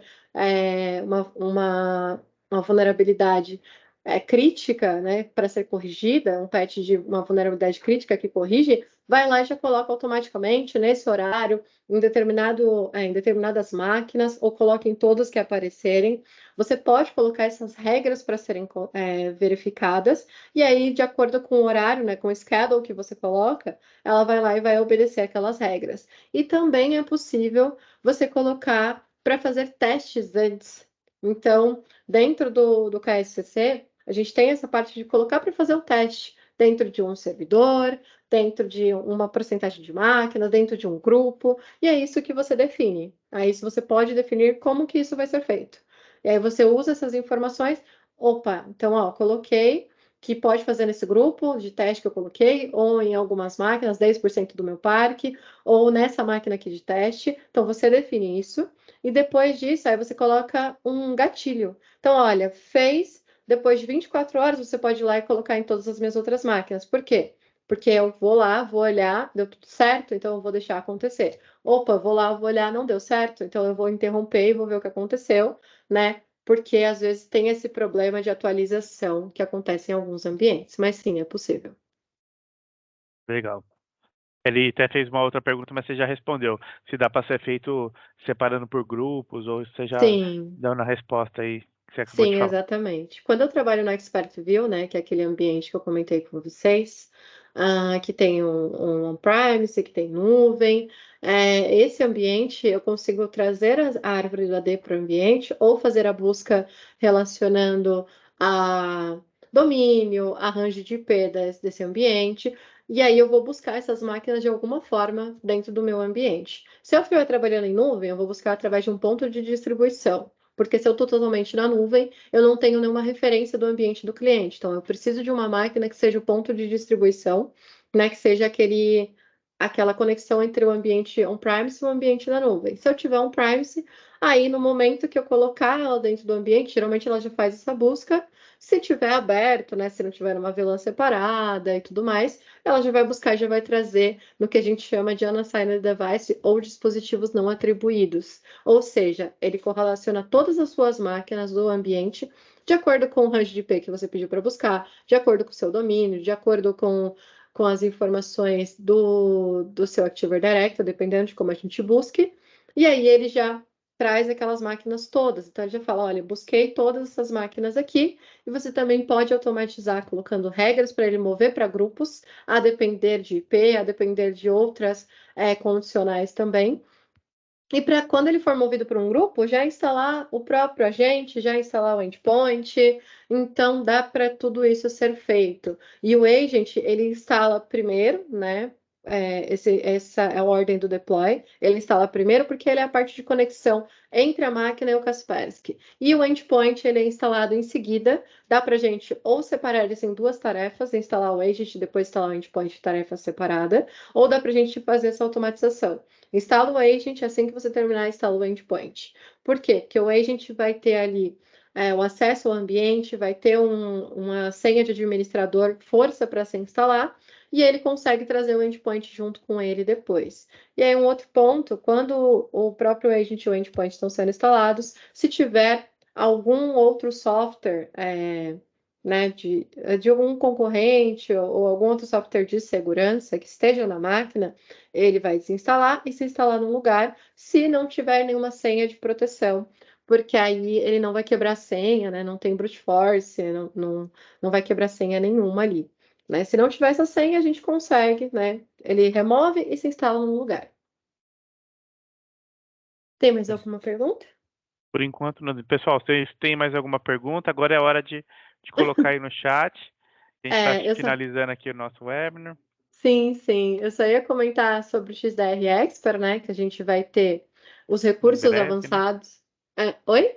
uma vulnerabilidade crítica, né, para ser corrigida, um patch de uma vulnerabilidade crítica que corrige, vai lá e já coloca automaticamente nesse horário, em determinadas máquinas, ou coloque em todas que aparecerem. Você pode colocar essas regras para serem verificadas, e aí, de acordo com o horário, né, com o schedule que você coloca, ela vai lá e vai obedecer aquelas regras. E também é possível você colocar para fazer testes antes. Então, dentro do KSCC, a gente tem essa parte de colocar para fazer o teste dentro de um servidor, dentro de uma porcentagem de máquinas, dentro de um grupo, e é isso que você define. Aí você pode definir como que isso vai ser feito. E aí você usa essas informações, opa, então, ó, coloquei que pode fazer nesse grupo de teste que eu coloquei, ou em algumas máquinas, 10% do meu parque, ou nessa máquina aqui de teste. Então, você define isso, e depois disso, aí você coloca um gatilho. Então, olha, fez, depois de 24 horas, você pode ir lá e colocar em todas as minhas outras máquinas. Por quê? Porque eu vou lá, vou olhar, deu tudo certo, então eu vou deixar acontecer. Opa, vou lá, vou olhar, não deu certo, então eu vou interromper e vou ver o que aconteceu, né? Porque às vezes tem esse problema de atualização que acontece em alguns ambientes, mas sim, é possível. Legal. Ele até fez uma outra pergunta, mas você já respondeu. Se dá para ser feito separando por grupos, ou você já Sim, deu na resposta aí que você acabou de sim, falar. exatamente. Quando eu trabalho no Expert View, né, que é aquele ambiente que eu comentei com vocês, que tem um on-premise, que tem nuvem, esse ambiente eu consigo trazer a árvore do AD para o ambiente ou fazer a busca relacionando a domínio, a range de IP desse ambiente, e aí eu vou buscar essas máquinas de alguma forma dentro do meu ambiente. Se eu estiver trabalhando em nuvem, eu vou buscar através de um ponto de distribuição. Porque se eu estou totalmente na nuvem, eu não tenho nenhuma referência do ambiente do cliente. Então, eu preciso de uma máquina que seja o ponto de distribuição, né? Que seja aquela conexão entre o ambiente on-premise e o ambiente da nuvem. Se eu tiver on-premise, aí no momento que eu colocar ela dentro do ambiente, geralmente ela já faz essa busca. Se tiver aberto, né? Se não tiver uma VLAN separada e tudo mais, ela já vai buscar e já vai trazer no que a gente chama de unassigned device ou dispositivos não atribuídos. Ou seja, ele correlaciona todas as suas máquinas do ambiente de acordo com o range de IP que você pediu para buscar, de acordo com o seu domínio, de acordo com as informações do seu Active Directory, dependendo de como a gente busque. E aí ele já traz aquelas máquinas todas. Então, ele já fala, olha, busquei todas essas máquinas aqui, e você também pode automatizar colocando regras para ele mover para grupos, a depender de IP, a depender de outras condicionais também. E para quando ele for movido para um grupo, já instalar o próprio agente, já instalar o endpoint, então dá para tudo isso ser feito. E o agent, ele instala primeiro, né? Essa é a ordem do deploy. Ele instala primeiro porque ele é a parte de conexão entre a máquina e o Kaspersky. E o endpoint, ele é instalado em seguida. Dá para a gente ou separar eles em duas tarefas, instalar o agent e depois instalar o endpoint, tarefa separada, ou dá para a gente fazer essa automatização. Instala o agent, assim que você terminar, instala o endpoint. Por quê? Porque o agent vai ter ali o acesso ao ambiente, vai ter uma senha de administrador, força para se instalar, e ele consegue trazer o endpoint junto com ele depois. E aí, um outro ponto, quando o próprio agent e o endpoint estão sendo instalados, se tiver algum outro software né, de algum concorrente ou algum outro software de segurança que esteja na máquina, ele vai desinstalar e se instalar num lugar se não tiver nenhuma senha de proteção, porque aí ele não vai quebrar senha, né? Não tem brute force, não vai quebrar senha nenhuma ali. Né? Se não tiver essa senha, a gente consegue, né? Ele remove e se instala num lugar. Tem mais alguma pergunta? Por enquanto, não. Pessoal, vocês têm mais alguma pergunta? Agora é a hora de colocar aí no chat. A gente está finalizando aqui o nosso webinar. Sim, sim. Eu só ia comentar sobre o XDR Expert, né? Que a gente vai ter os recursos breve, avançados. Oi?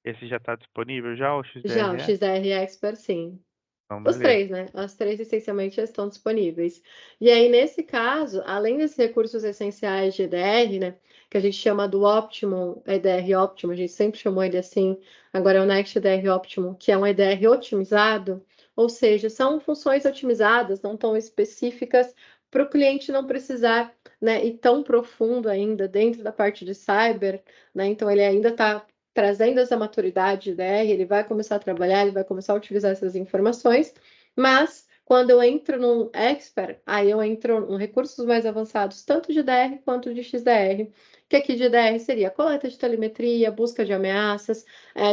Esse já está disponível já, o XDR? Já, o XDR Expert, sim. Então, Os três, né? As três essencialmente já estão disponíveis. E aí, nesse caso, além desses recursos essenciais de EDR, né? Que a gente chama do Optimum, EDR Optimum, a gente sempre chamou ele assim, agora é o Next EDR Optimum, que é um EDR otimizado, ou seja, são funções otimizadas, não tão específicas, para o cliente não precisar, né, ir tão profundo ainda dentro da parte de cyber, né? Então ele ainda está trazendo essa maturidade de DR, ele vai começar a trabalhar, ele vai começar a utilizar essas informações, mas quando eu entro num expert, aí eu entro em recursos mais avançados, tanto de DR quanto de XDR, que aqui de DR seria coleta de telemetria, busca de ameaças,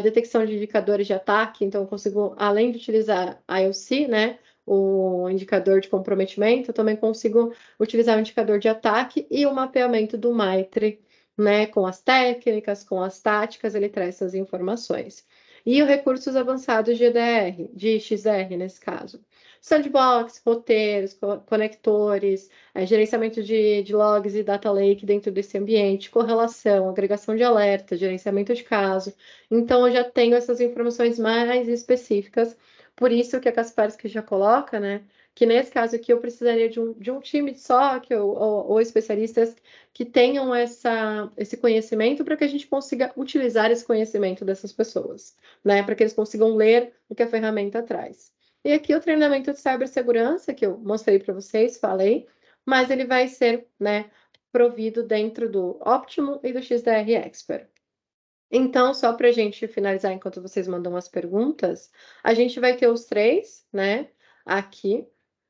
detecção de indicadores de ataque, então eu consigo, além de utilizar IOC, né, o indicador de comprometimento, eu também consigo utilizar o indicador de ataque e o mapeamento do MITRE, né, com as técnicas, com as táticas, ele traz essas informações. E os recursos avançados de EDR, de XR nesse caso. Sandbox, roteiros, conectores, gerenciamento de logs e data lake dentro desse ambiente, correlação, agregação de alerta, gerenciamento de caso. Então, eu já tenho essas informações mais específicas, por isso que a Kaspersky já coloca, né, que nesse caso aqui eu precisaria de um time só, ou especialistas que tenham esse conhecimento para que a gente consiga utilizar esse conhecimento dessas pessoas, né? Para que eles consigam ler o que a ferramenta traz. E aqui o treinamento de cibersegurança, que eu mostrei para vocês, falei, mas ele vai ser, né, provido dentro do Optimum e do XDR Expert. Então, só para a gente finalizar, enquanto vocês mandam as perguntas, a gente vai ter os três, né, aqui.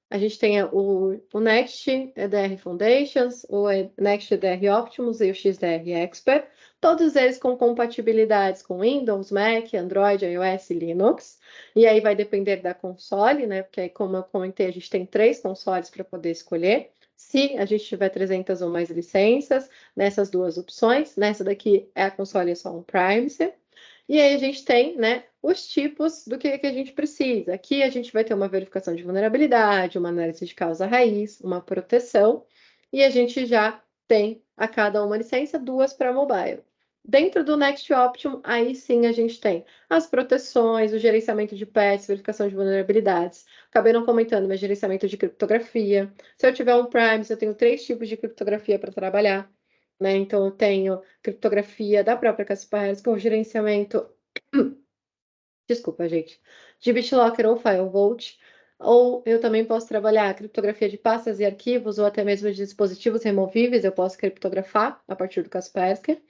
A gente tem o Next EDR Foundations, o Next EDR Optimus e o XDR Expert, todos eles com compatibilidades com Windows, Mac, Android, iOS e Linux. E aí vai depender da console, né? Porque aí, como eu comentei, a gente tem 3 consoles para poder escolher. Se a gente tiver 300 ou mais licenças, nessas duas opções. Nessa daqui é a console só on-premise. E aí a gente tem, né, os tipos do que a gente precisa. Aqui a gente vai ter uma verificação de vulnerabilidade, uma análise de causa raiz, uma proteção, e a gente já tem a cada uma licença, 2 para mobile. Dentro do Next Optimum, aí sim a gente tem as proteções, o gerenciamento de patches, verificação de vulnerabilidades. Acabei não comentando, mas gerenciamento de criptografia. Se eu tiver um Prime, eu tenho 3 tipos de criptografia para trabalhar. Né? Então, eu tenho criptografia da própria Kaspersky, o gerenciamento, desculpa, gente, de BitLocker ou FileVault, ou eu também posso trabalhar criptografia de pastas e arquivos, ou até mesmo de dispositivos removíveis, eu posso criptografar a partir do Kaspersky.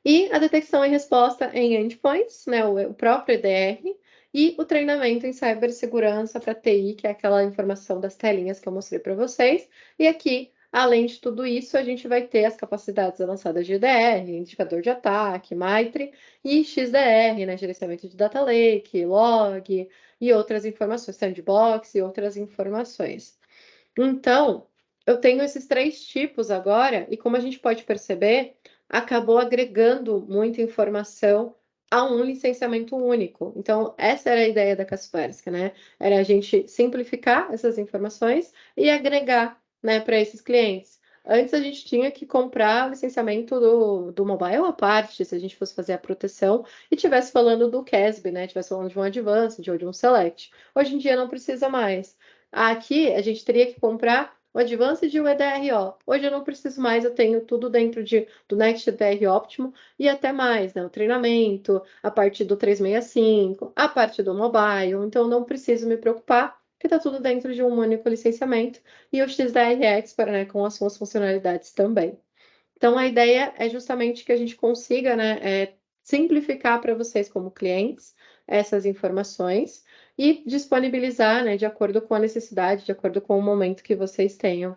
E a detecção e resposta em endpoints, né, o próprio EDR, e o treinamento em cibersegurança para TI, que é aquela informação das telinhas que eu mostrei para vocês. E aqui Além de tudo isso, a gente vai ter as capacidades avançadas de EDR, indicador de ataque, MITRE e XDR, né, gerenciamento de data lake, log e outras informações, sandbox e outras informações. Então, eu tenho esses 3 tipos agora, e como a gente pode perceber, acabou agregando muita informação a um licenciamento único. Então, essa era a ideia da Kaspersky, né? Era a gente simplificar essas informações e agregar, né, para esses clientes. Antes a gente tinha que comprar o licenciamento do mobile à parte, se a gente fosse fazer a proteção e tivesse falando do CASB, né? Tivesse falando de um Advanced ou de um Select. Hoje em dia não precisa mais. Aqui a gente teria que comprar o Advanced e o EDRO. Hoje eu não preciso mais, eu tenho tudo dentro do Next EDR Optimo e até mais, né? O treinamento, a parte do 365, a parte do mobile, então eu não preciso me preocupar, porque está tudo dentro de um único licenciamento, e o XDR Expert, né, com as suas funcionalidades também. Então a ideia é justamente que a gente consiga, né, simplificar para vocês como clientes essas informações e disponibilizar, né, de acordo com a necessidade, de acordo com o momento que vocês tenham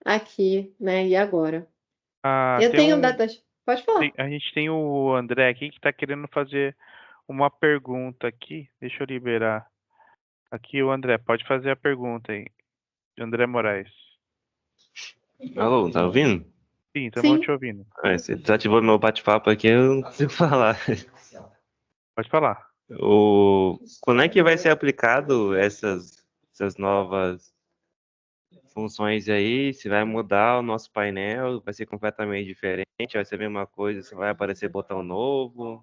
aqui, né, e agora. Ah, Eu tenho datas. Pode falar. a gente tem o André aqui que está querendo fazer uma pergunta aqui. Deixa eu liberar. Aqui o André, pode fazer a pergunta aí. André Moraes. Alô, tá ouvindo? Sim, estamos te Sim. ouvindo. Você desativou meu bate-papo aqui, eu não consigo falar. Pode falar. Quando é que vai ser aplicado essas novas funções aí? Se vai mudar o nosso painel? Vai ser completamente diferente? Vai ser a mesma coisa? Se vai aparecer botão novo?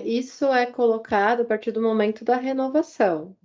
Isso é colocado a partir do momento da renovação.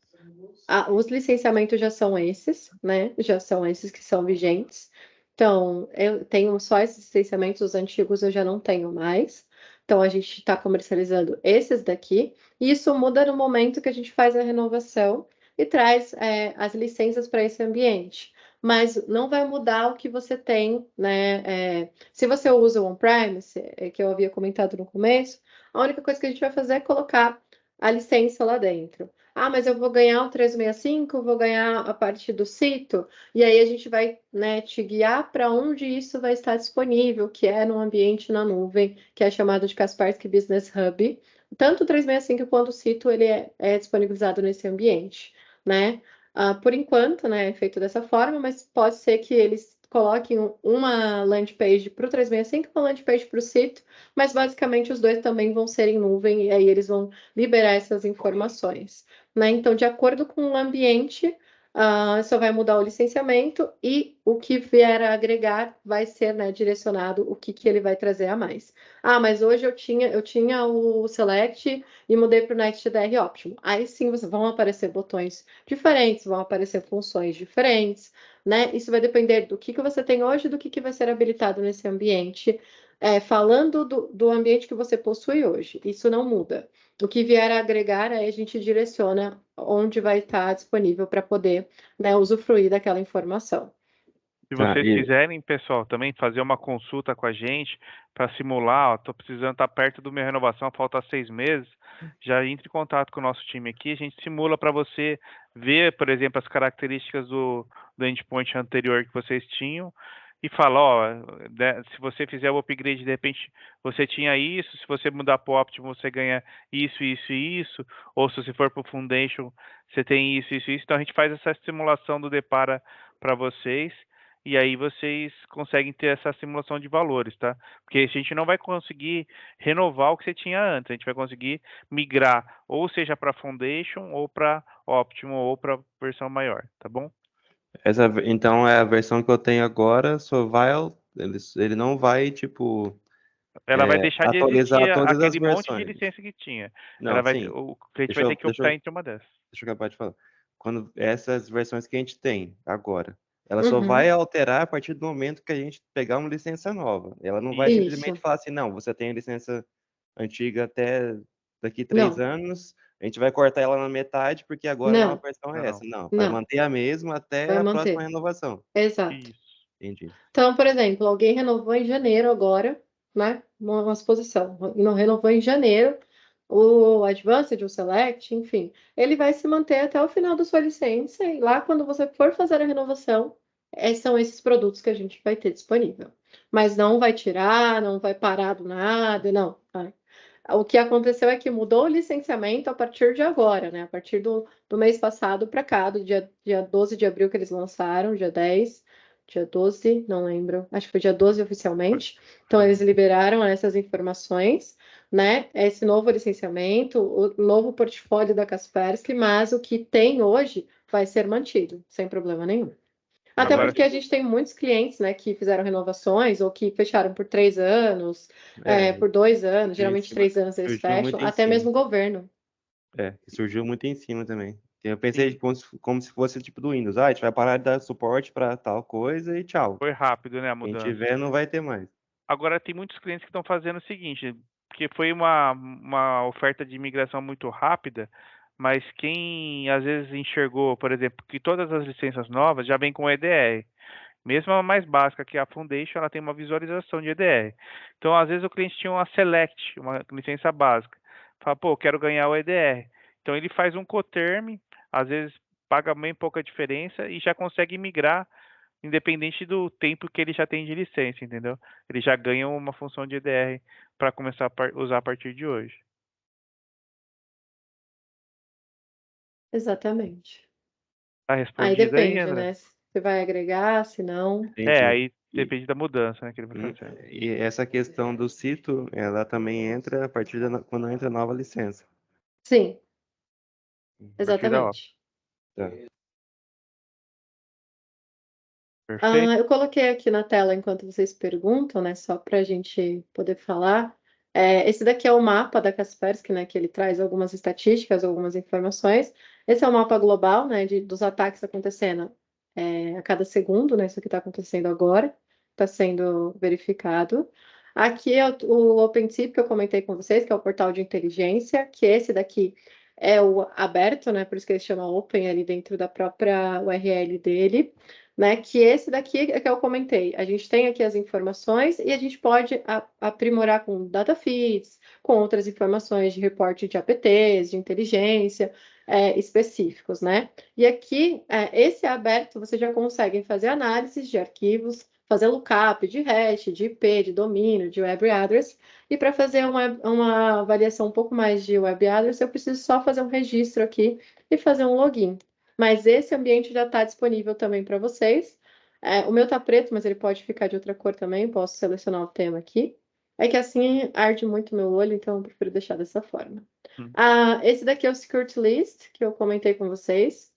Os licenciamentos já são esses, né? Já são esses que são vigentes. Então, eu tenho só esses licenciamentos, os antigos eu já não tenho mais. Então, a gente está comercializando esses daqui. E isso muda no momento que a gente faz a renovação e traz as licenças para esse ambiente. Mas não vai mudar o que você tem, né? Se você usa o on-premise, que eu havia comentado no começo, a única coisa que a gente vai fazer é colocar a licença lá dentro. Ah, mas eu vou ganhar o 365, vou ganhar a parte do sito, e aí a gente vai, né, te guiar para onde isso vai estar disponível, que é no ambiente na nuvem, que é chamado de Kaspersky Business Hub. Tanto o 365 quanto o sito, ele é disponibilizado nesse ambiente, né? Por enquanto, né, é feito dessa forma, mas pode ser que eles coloquem uma landing page para o 365 e uma landing page para o sito, mas basicamente os dois também vão ser em nuvem, e aí eles vão liberar essas informações, né? Então, de acordo com o ambiente, só vai mudar o licenciamento e o que vier a agregar vai ser, né, direcionado o que ele vai trazer a mais. Ah, mas hoje eu tinha o Select e mudei para o NextDR Optimo. Aí sim vão aparecer botões diferentes, vão aparecer funções diferentes, né? Isso vai depender do que você tem hoje e do que vai ser habilitado nesse ambiente. Falando do ambiente que você possui hoje, isso não muda. O que vier a agregar, aí a gente direciona onde vai estar disponível para poder, né, usufruir daquela informação. Se Tá, vocês quiserem, pessoal, também fazer uma consulta com a gente para simular, estou precisando estar perto da minha renovação, falta 6 meses, já entre em contato com o nosso time aqui, a gente simula para você ver, por exemplo, as características do endpoint anterior que vocês tinham e fala, ó, se você fizer o upgrade, de repente você tinha isso, se você mudar para o Optimum, você ganha isso, isso e isso, ou se você for para o Foundation, você tem isso, isso e isso. Então a gente faz essa simulação do Depara para vocês e aí vocês conseguem ter essa simulação de valores, tá? Porque a gente não vai conseguir renovar o que você tinha antes, a gente vai conseguir migrar, ou seja, para Foundation, ou para Optimum, ou para versão maior, tá bom? então é a versão que eu tenho agora, Survival, ele não vai, tipo, Ela vai deixar de atualizar existir todas as aquele monte de versões. licença que tinha. Não, sim. O cliente vai Deixa ter eu, que deixa optar eu, entre uma dessas. deixa eu acabar de falar. Quando essas versões que a gente tem agora, ela só vai Uhum. alterar a partir do momento que a gente pegar uma licença nova. Ela não vai Isso. simplesmente falar assim, não, você tem a licença antiga até daqui 3 Não, anos, a gente vai cortar ela na metade porque agora a nova não, versão Não, é não. essa. Não, vai não. manter a mesma até Vai a próxima manter. renovação. Exato. Isso. Entendi. Então, por exemplo, alguém renovou em janeiro agora, né? Uma exposição. Não renovou em janeiro. o Advanced, o Select, enfim, ele vai se manter até o final da sua licença e lá quando você for fazer a renovação, são esses produtos que a gente vai ter disponível. Mas não vai tirar, não vai parar do nada, não. Tá? O que aconteceu é que mudou o licenciamento a partir de agora, né? A partir do mês passado para cá, do dia 12 de abril que eles lançaram, dia 10, dia 12, não lembro, acho que foi dia 12 oficialmente. Então, eles liberaram essas informações, né? Esse novo licenciamento, o novo portfólio da Kaspersky, mas o que tem hoje vai ser mantido, sem problema nenhum. Até Agora, porque a gente tem muitos clientes, né, que fizeram renovações ou que fecharam por 3 anos, por 2 anos, geralmente 3 anos eles surgiu fecham, muito em até cima. mesmo o governo. Surgiu muito em cima também. Eu pensei como se fosse tipo do Windows. A gente vai parar de dar suporte para tal coisa e tchau. foi rápido, né, a Quem mudança. tiver não vai ter mais. Agora tem muitos clientes que estão fazendo o seguinte, porque foi uma oferta de imigração muito rápida, mas quem às vezes enxergou, por exemplo, que todas as licenças novas já vêm com EDR. Mesmo a mais básica, que é a Foundation, ela tem uma visualização de EDR. Então, às vezes, o cliente tinha uma Select, uma licença básica. Fala, pô, quero ganhar o EDR. Então, ele faz um coterm, às vezes paga bem pouca diferença e já consegue migrar, independente do tempo que ele já tem de licença, entendeu? Ele já ganha uma função de EDR para começar a usar a partir de hoje. Exatamente. Tá Aí respondido aí, depende, André? né? Se você vai agregar, se não. Entendi. Aí E, depende da mudança, né, que ele vai fazer. e essa questão do cito, ela também entra a partir quando entra a nova licença. Sim, A partir da obra. exatamente. Tá. Perfeito? Eu coloquei aqui na tela enquanto vocês perguntam, né? Só para a gente poder falar. Esse daqui é o mapa da Kaspersky, né? Que ele traz algumas estatísticas, algumas informações. Esse é o mapa global, né? Dos ataques acontecendo a cada segundo, né? Isso que está acontecendo agora, está sendo verificado. Aqui é o OpenTip que eu comentei com vocês, que é o portal de inteligência, que esse daqui é o aberto, né? Por isso que ele chama Open ali dentro da própria URL dele. Né, que esse daqui é que eu comentei. A gente tem aqui as informações e a gente pode aprimorar com data feeds, com outras informações de reporte de APTs, de inteligência específicos, né? E aqui, esse é aberto, você já consegue fazer análises de arquivos, fazer lookup de hash, de IP, de domínio, de web address. E para fazer uma avaliação um pouco mais de web address, eu preciso só fazer um registro aqui e fazer um login. Mas esse ambiente já está disponível também para vocês. O meu está preto, mas ele pode ficar de outra cor também. Posso selecionar o tema aqui. É que assim arde muito meu olho, então eu prefiro deixar dessa forma. Esse daqui é o Security List, que eu comentei com vocês.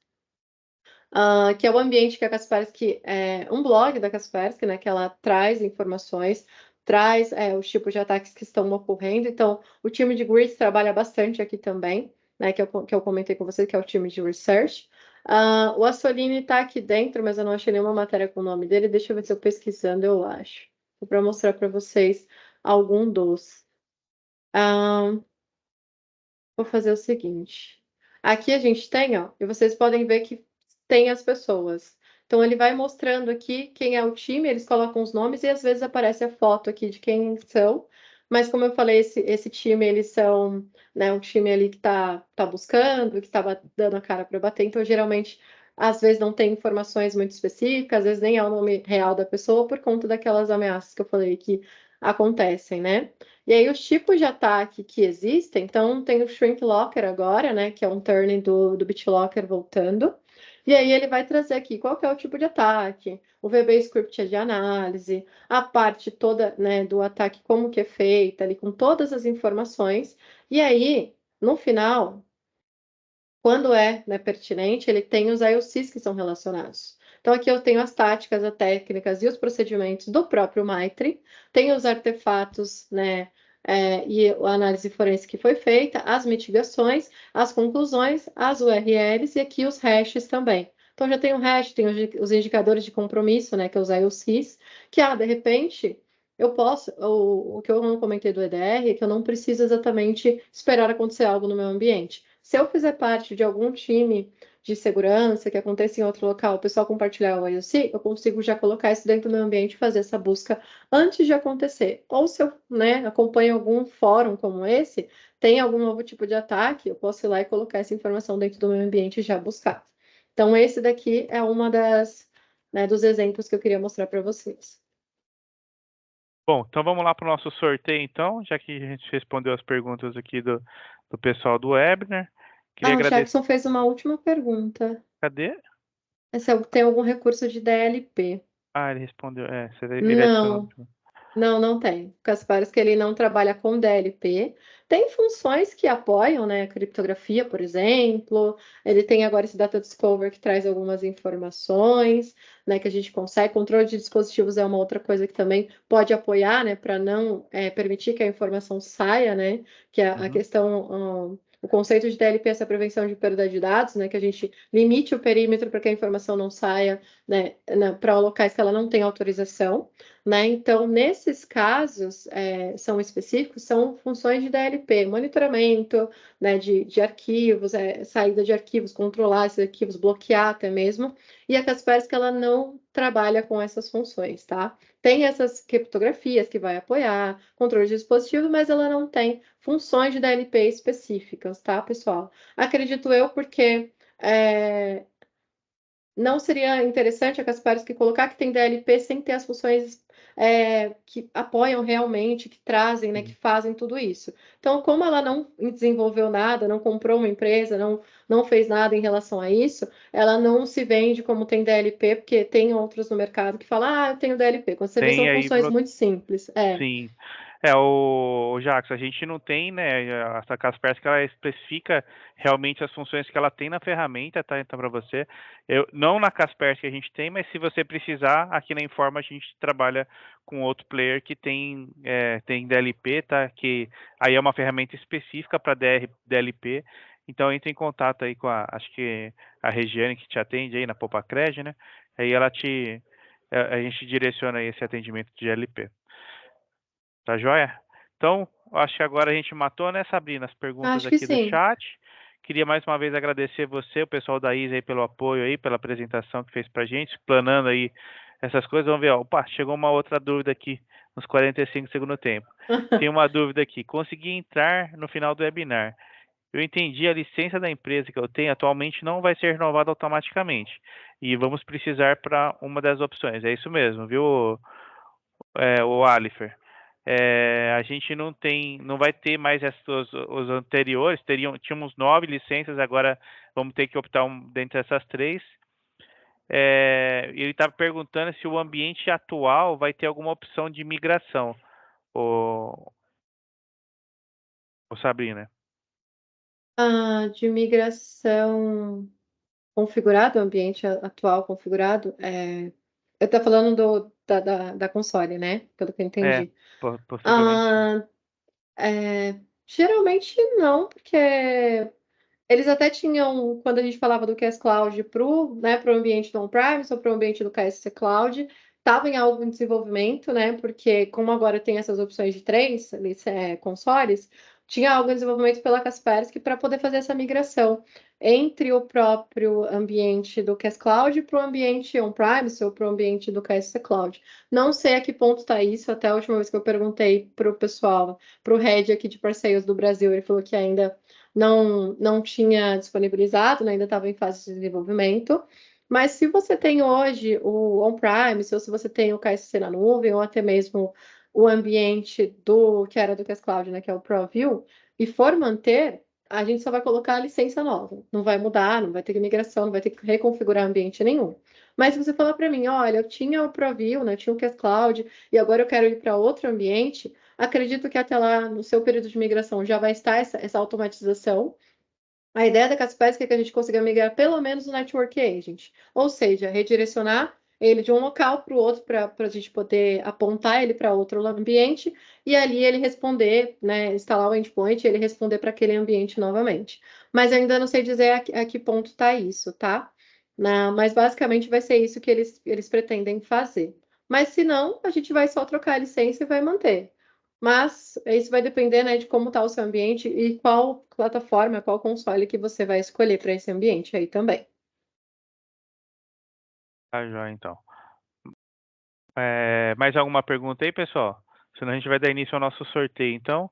Que é o ambiente que a Kaspersky é um blog da Kaspersky, né? Que ela traz informações, traz os tipos de ataques que estão ocorrendo. Então, o time de Grid trabalha bastante aqui também, né? Que eu comentei com vocês, que é o time de Research. O Assolini está aqui dentro, mas eu não achei nenhuma matéria com o nome dele. Deixa eu ver se eu pesquisando, eu acho. Para mostrar para vocês algum dos. Vou fazer o seguinte. Aqui a gente tem, ó, e vocês podem ver que tem as pessoas. Então, ele vai mostrando aqui quem é o time, eles colocam os nomes e às vezes aparece a foto aqui de quem são. Mas, como eu falei, esse time, eles são, né, um time ali que tá buscando, que tá dando a cara para bater. Então, geralmente, às vezes não tem informações muito específicas, às vezes nem é o nome real da pessoa por conta daquelas ameaças que eu falei que acontecem, né? E aí, os tipos de ataque que existem, então tem o Shrink Locker agora, né? Que é um turning do BitLocker voltando. E aí ele vai trazer aqui qual que é o tipo de ataque, o VB Script é de análise, a parte toda, né, do ataque, como que é feita, ali com todas as informações. E aí, no final, quando né, pertinente, ele tem os IOCs que são relacionados. Então, aqui eu tenho as táticas, as técnicas e os procedimentos do próprio Maitre, tenho os artefatos, né, e a análise forense que foi feita, as mitigações, as conclusões, as URLs e aqui os hashes também. Então, já tenho o hash, tenho os indicadores de compromisso, né, que é os IOCs, que, de repente, eu posso, o que eu não comentei do EDR é que eu não preciso exatamente esperar acontecer algo no meu ambiente. Se eu fizer parte de algum time de segurança que aconteça em outro local, o pessoal compartilhar o IOC, eu consigo já colocar isso dentro do meu ambiente e fazer essa busca antes de acontecer. Ou se eu, né, acompanho algum fórum como esse, tem algum novo tipo de ataque, eu posso ir lá e colocar essa informação dentro do meu ambiente e já buscar. Então, esse daqui é uma dos exemplos que eu queria mostrar para vocês. Bom, então vamos lá para o nosso sorteio, então, já que a gente respondeu as perguntas aqui do pessoal do webinar. Queria O agradecer. Jackson fez uma última pergunta. Cadê? Tem algum recurso de DLP? Ele respondeu. Ele adicionou. Não tem. O Kaspersky, ele não trabalha com DLP. Tem funções que apoiam, né, a criptografia, por exemplo. Ele tem agora esse Data Discover que traz algumas informações, né, que a gente consegue. Controle de dispositivos é uma outra coisa que também pode apoiar, né, para não permitir que a informação saia, né, que a questão... O conceito de DLP é essa prevenção de perda de dados, né, que a gente limite o perímetro para que a informação não saia, né, para locais que ela não tem autorização. Né? Então, nesses casos, são específicos, são funções de DLP, monitoramento, né, de arquivos, saída de arquivos, controlar esses arquivos, bloquear até mesmo, e a Kaspersky, ela não trabalha com essas funções, tá? Tem essas criptografias que vai apoiar, controle de dispositivo, mas ela não tem funções de DLP específicas, tá, pessoal? Acredito eu, porque não seria interessante a Kaspersky colocar que tem DLP sem ter as funções que apoiam realmente, que trazem, né, que fazem tudo isso. Então, como ela não desenvolveu nada, não comprou uma empresa, não fez nada em relação a isso, ela não se vende como tem DLP, porque tem outros no mercado que falam, eu tenho DLP. Quando você vê, são funções muito simples. Sim. O Jackson, a gente não tem, né, essa Kaspersky, ela especifica realmente as funções que ela tem na ferramenta, tá? Então, para você, não na Kaspersky a gente tem, mas se você precisar, aqui na Informa a gente trabalha com outro player que tem DLP, tá? Que aí é uma ferramenta específica para DLP. Então, entre em contato aí com acho que a Regiane que te atende aí na Popacred, né? Aí a gente direciona aí esse atendimento de DLP. Tá joia? Então, acho que agora a gente matou, né, Sabrina, as perguntas Acho que aqui do sim. chat. Queria mais uma vez agradecer você, o pessoal da ISA aí pelo apoio aí, pela apresentação que fez pra gente, explanando aí essas coisas. Vamos ver, opa, chegou uma outra dúvida aqui nos 45 segundos do tempo. Tem uma dúvida aqui. Consegui entrar no final do webinar. Eu entendi, a licença da empresa que eu tenho atualmente não vai ser renovada automaticamente. E vamos precisar para uma das opções. É isso mesmo, viu, o Alifer? A gente não vai ter mais os anteriores, tínhamos 9 licenças, agora vamos ter que optar dentre essas 3. Ele estava perguntando se o ambiente atual vai ter alguma opção de migração, o Sabrina. De migração configurado, o ambiente atual configurado, eu estou falando da console, né? Pelo que eu entendi. Possivelmente. Geralmente não, porque eles até tinham, quando a gente falava do KS Cloud para o ambiente do on-premise ou para o ambiente do KS Cloud, estava em algo em desenvolvimento, né? Porque como agora tem essas opções de 3 consoles, tinha algo em desenvolvimento pela Kaspersky para poder fazer essa migração entre o próprio ambiente do KS Cloud para o ambiente on-premise ou para o ambiente do KS Cloud. Não sei a que ponto está isso, até a última vez que eu perguntei para o pessoal, para o head aqui de parceiros do Brasil, ele falou que ainda não tinha disponibilizado, né? Ainda estava em fase de desenvolvimento. Mas se você tem hoje o on-premise, ou se você tem o KSC na nuvem, ou até mesmo o ambiente que era do KS Cloud, né, que é o ProView, e for manter, a gente só vai colocar a licença nova. Não vai mudar, não vai ter migração, não vai ter que reconfigurar ambiente nenhum. Mas se você falar para mim, olha, eu tinha o ProView, né, eu tinha o KS Cloud, e agora eu quero ir para outro ambiente, acredito que até lá, no seu período de migração, já vai estar essa automatização. A ideia da Kaspersky é que a gente consiga migrar pelo menos o Network Agent, ou seja, redirecionar ele de um local para o outro para a gente poder apontar ele para outro ambiente e ali ele responder, né, instalar o endpoint e ele responder para aquele ambiente novamente. Mas eu ainda não sei dizer a que ponto está isso, tá? Mas basicamente vai ser isso que eles pretendem fazer. Mas se não, a gente vai só trocar a licença e vai manter. Mas isso vai depender, né, de como está o seu ambiente e qual plataforma, qual console que você vai escolher para esse ambiente aí também. Tá joia, então. Mais alguma pergunta aí, pessoal? Senão a gente vai dar início ao nosso sorteio, então.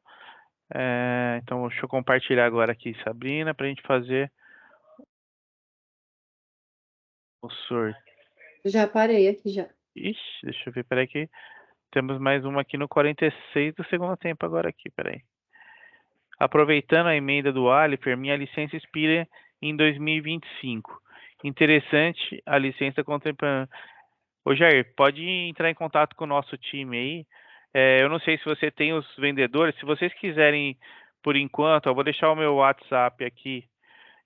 Então, deixa eu compartilhar agora aqui, Sabrina, para a gente fazer o sorteio. Já parei aqui já. Ixi, deixa eu ver, peraí que temos mais uma aqui no 46 do segundo tempo agora aqui, peraí. Aproveitando a emenda do Alifer, minha licença expira em 2025. Interessante a licença contemporânea. Ô Jair, pode entrar em contato com o nosso time aí. Eu não sei se você tem os vendedores. Se vocês quiserem, por enquanto, eu vou deixar o meu WhatsApp aqui.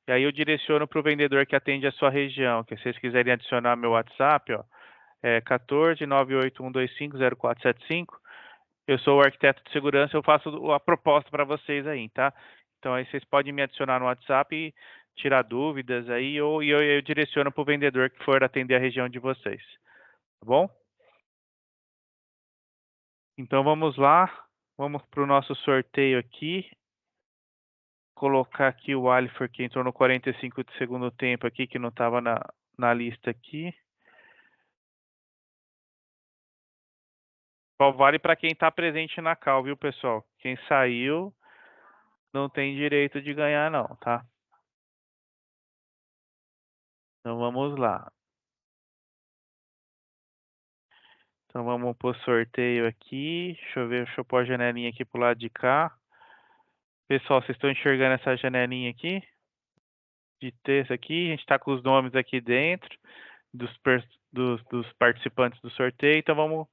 E aí eu direciono para o vendedor que atende a sua região. Que se vocês quiserem adicionar meu WhatsApp, ó, é 14 981250475. Eu sou o arquiteto de segurança, eu faço a proposta para vocês aí, tá? Então aí vocês podem me adicionar no WhatsApp e tirar dúvidas aí, eu direciono para o vendedor que for atender a região de vocês. Tá bom? Então vamos lá, vamos para o nosso sorteio aqui. Colocar aqui o Alifer que entrou no 45 de segundo tempo aqui, que não estava na lista aqui. Só vale para quem está presente na call, viu, pessoal? Quem saiu não tem direito de ganhar não, tá? Então vamos lá. Então vamos para o sorteio aqui. Deixa eu ver, deixa eu pôr a janelinha aqui pro lado de cá. Pessoal, vocês estão enxergando essa janelinha aqui? De texto aqui, a gente está com os nomes aqui dentro dos participantes do sorteio. Então vamos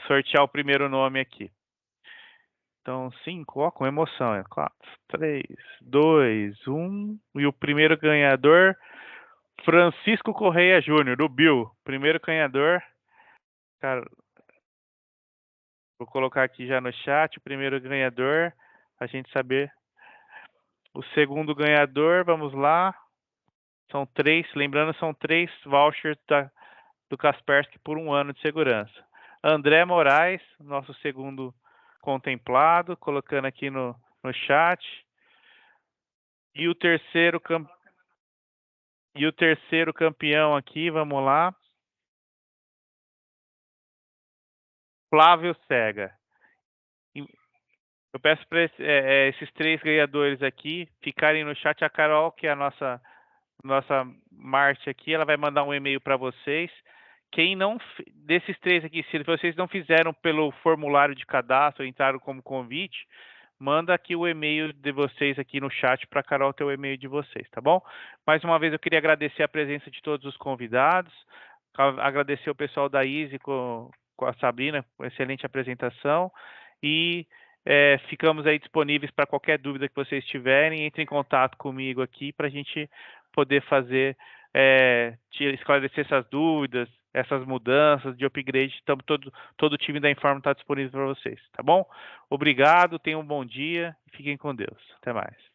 sortear o primeiro nome aqui. Então, 5, ó, com emoção. 4, 3, 2, 1. E o primeiro ganhador, Francisco Correia Júnior, do Bill. Primeiro ganhador. Cara, vou colocar aqui já no chat o primeiro ganhador, a gente saber. O segundo ganhador, vamos lá. São 3, lembrando, são 3 vouchers do Kaspersky por 1 ano de segurança. André Moraes, nosso segundo contemplado, colocando aqui no chat. E o terceiro campeão aqui, vamos lá. Flávio Sega. Eu peço para esses 3 ganhadores aqui ficarem no chat. A Carol, que é a nossa Marte aqui, ela vai mandar um e-mail para vocês. Quem não, desses 3 aqui, se vocês não fizeram pelo formulário de cadastro, entraram como convite, manda aqui o e-mail de vocês aqui no chat para a Carol ter o e-mail de vocês, tá bom? Mais uma vez eu queria agradecer a presença de todos os convidados, agradecer o pessoal da Easy com a Sabrina, com excelente apresentação, e ficamos aí disponíveis para qualquer dúvida que vocês tiverem. Entre em contato comigo aqui para a gente poder fazer, esclarecer essas dúvidas, essas mudanças de upgrade. Todo o time da Informa está disponível para vocês, tá bom? Obrigado, tenham um bom dia e fiquem com Deus. Até mais.